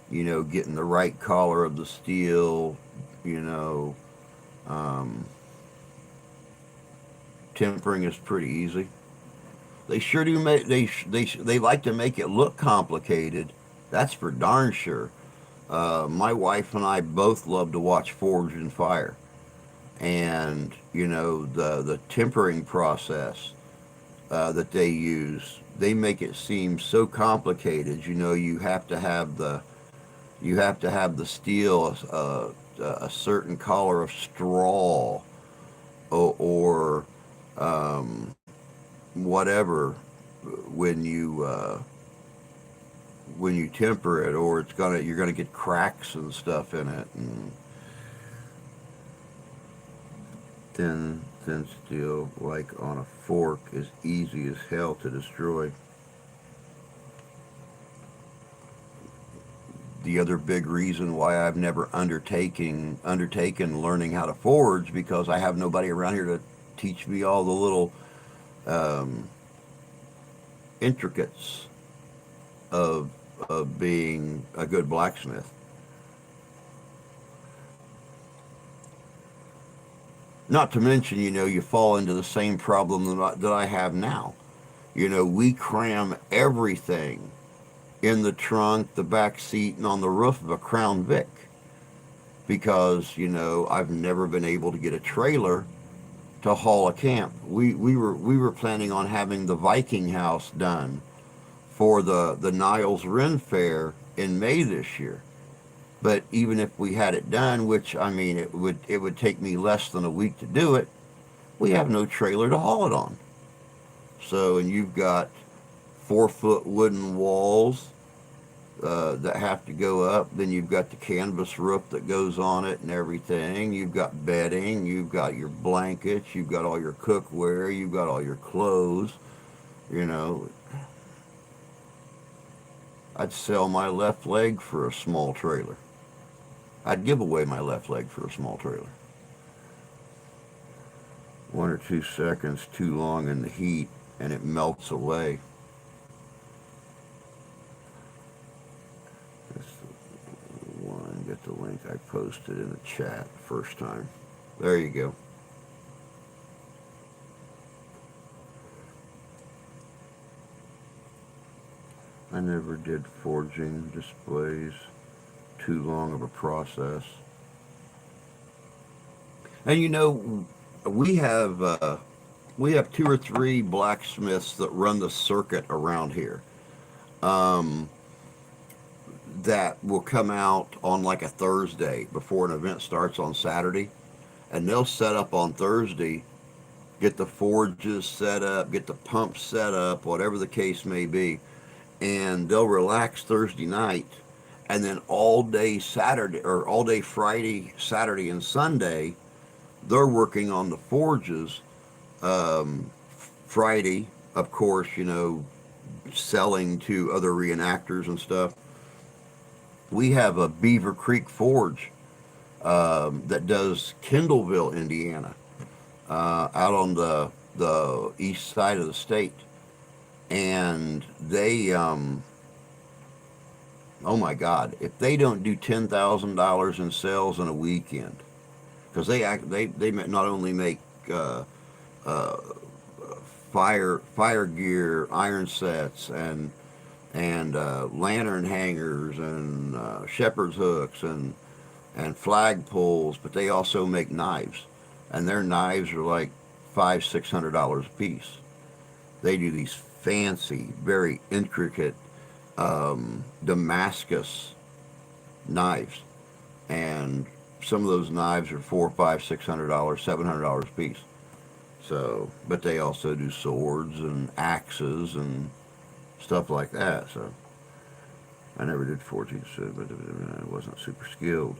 getting the right color of the steel, you know, um, tempering is pretty easy. They sure do make they like to make it look complicated. That's for darn sure. My wife and I both love to watch Forged in Fire, and the tempering process that they use. They make it seem so complicated. You have to have the steel a certain color of straw, or um, whatever, when you temper it, or you're gonna get cracks and stuff in it, and thin steel, like on a fork, is easy as hell to destroy. The other big reason why I've never undertaken learning how to forge, because I have nobody around here to teach me all the little um, intricates of being a good blacksmith. Not to mention, you fall into the same problem that I have now. We cram everything in the trunk, the back seat, and on the roof of a Crown Vic, because I've never been able to get a trailer to haul a camp. We were planning on having the Viking house done for the Niles Ren Fair in May this year. But even if we had it done, which, I mean, it would take me less than a week to do it, we have no trailer to haul it on. So, and you've got 4-foot wooden walls that have to go up. Then you've got the canvas roof that goes on it and everything. You've got bedding. You've got your blankets. You've got all your cookware. You've got all your clothes. You know, I'd sell my left leg for a small trailer. I'd give away my left leg for a small trailer. 1 or 2 seconds too long in the heat and it melts away. at the link I posted in the chat the first time. There you go. I never did forging displays. Too long of a process. And you know, we have we have 2 or 3 blacksmiths that run the circuit around here. Um, that will come out on like a Thursday before an event starts on Saturday, and they'll set up on Thursday, get the forges set up, get the pumps set up, whatever the case may be, and they'll relax Thursday night, and then all day Saturday or all day Friday, Saturday, and Sunday, they're working on the forges. Um, Friday, of course, you know, selling to other reenactors and stuff. We have a Beaver Creek Forge that does Kendallville, Indiana, out on the east side of the state, and they, oh my God, if they don't do $10,000 in sales in a weekend, because they not only make uh, fire gear, iron sets, and lantern hangers and shepherd's hooks and flag poles, but they also make knives, and their knives are like $500-600 a piece. They do these fancy, very intricate Damascus knives, and some of those knives are $400, $500, $600 a piece. So, but they also do swords and axes and stuff like that. So, I never did forging, so, but I wasn't super skilled.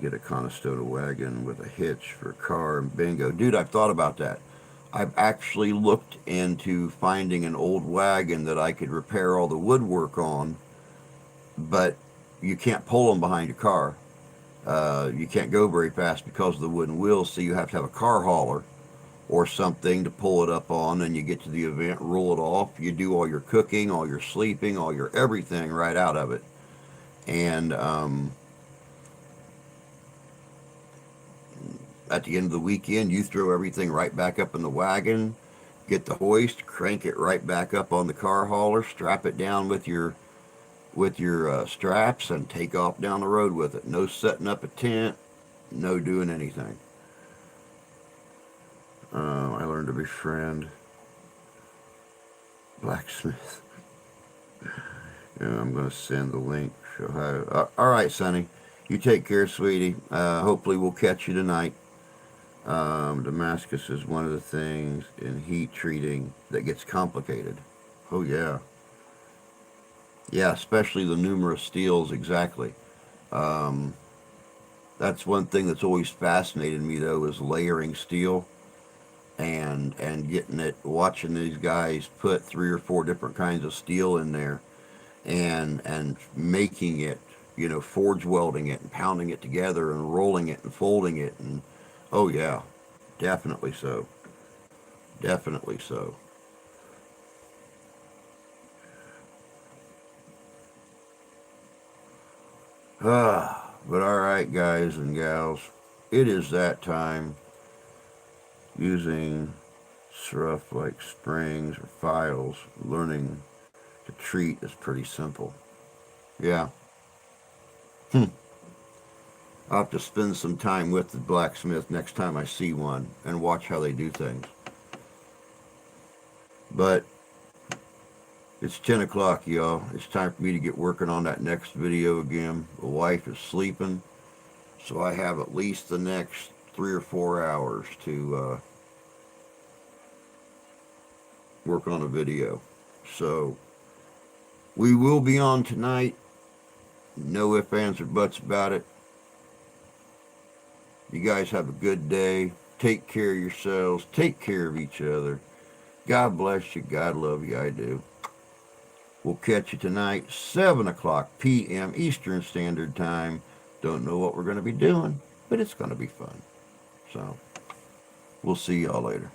Get a Conestoga wagon with a hitch for a car and bingo. Dude, I've thought about that. I've actually looked into finding an old wagon that I could repair all the woodwork on, but you can't pull them behind your car. You can't go very fast because of the wooden wheels, so you have to have a car hauler or something to pull it up on, and you get to the event, roll it off. You do all your cooking, all your sleeping, all your everything right out of it. And at the end of the weekend, you throw everything right back up in the wagon, get the hoist, crank it right back up on the car hauler, strap it down with your straps, and take off down the road with it. No setting up a tent, no doing anything. I learned to befriend blacksmith. I'm going to send the link. Show how. All right, Sonny. You take care, sweetie. Hopefully we'll catch you tonight. Damascus is one of the things in heat treating that gets complicated. Oh, yeah. Yeah, especially the numerous steels, exactly. That's one thing that's always fascinated me, though, is layering steel and getting it, watching these guys put 3 or 4 different kinds of steel in there and making it, you know, forge welding it and pounding it together and rolling it and folding it. And oh, yeah, definitely so. Definitely so. But all right, guys and gals, it is that time. Using stuff like springs or files, learning to treat is pretty simple. Yeah. I'll have to spend some time with the blacksmith next time I see one and watch how they do things. But it's 10 o'clock, y'all. It's time for me to get working on that next video again. The wife is sleeping, so I have at least the next 3 or 4 hours to work on a video. So we will be on tonight. No ifs, ands, or buts about it. You guys have a good day. Take care of yourselves. Take care of each other. God bless you. God love you. I do. We'll catch you tonight, 7 o'clock p.m. Eastern Standard Time. Don't know what we're going to be doing, but it's going to be fun. So we'll see y'all later.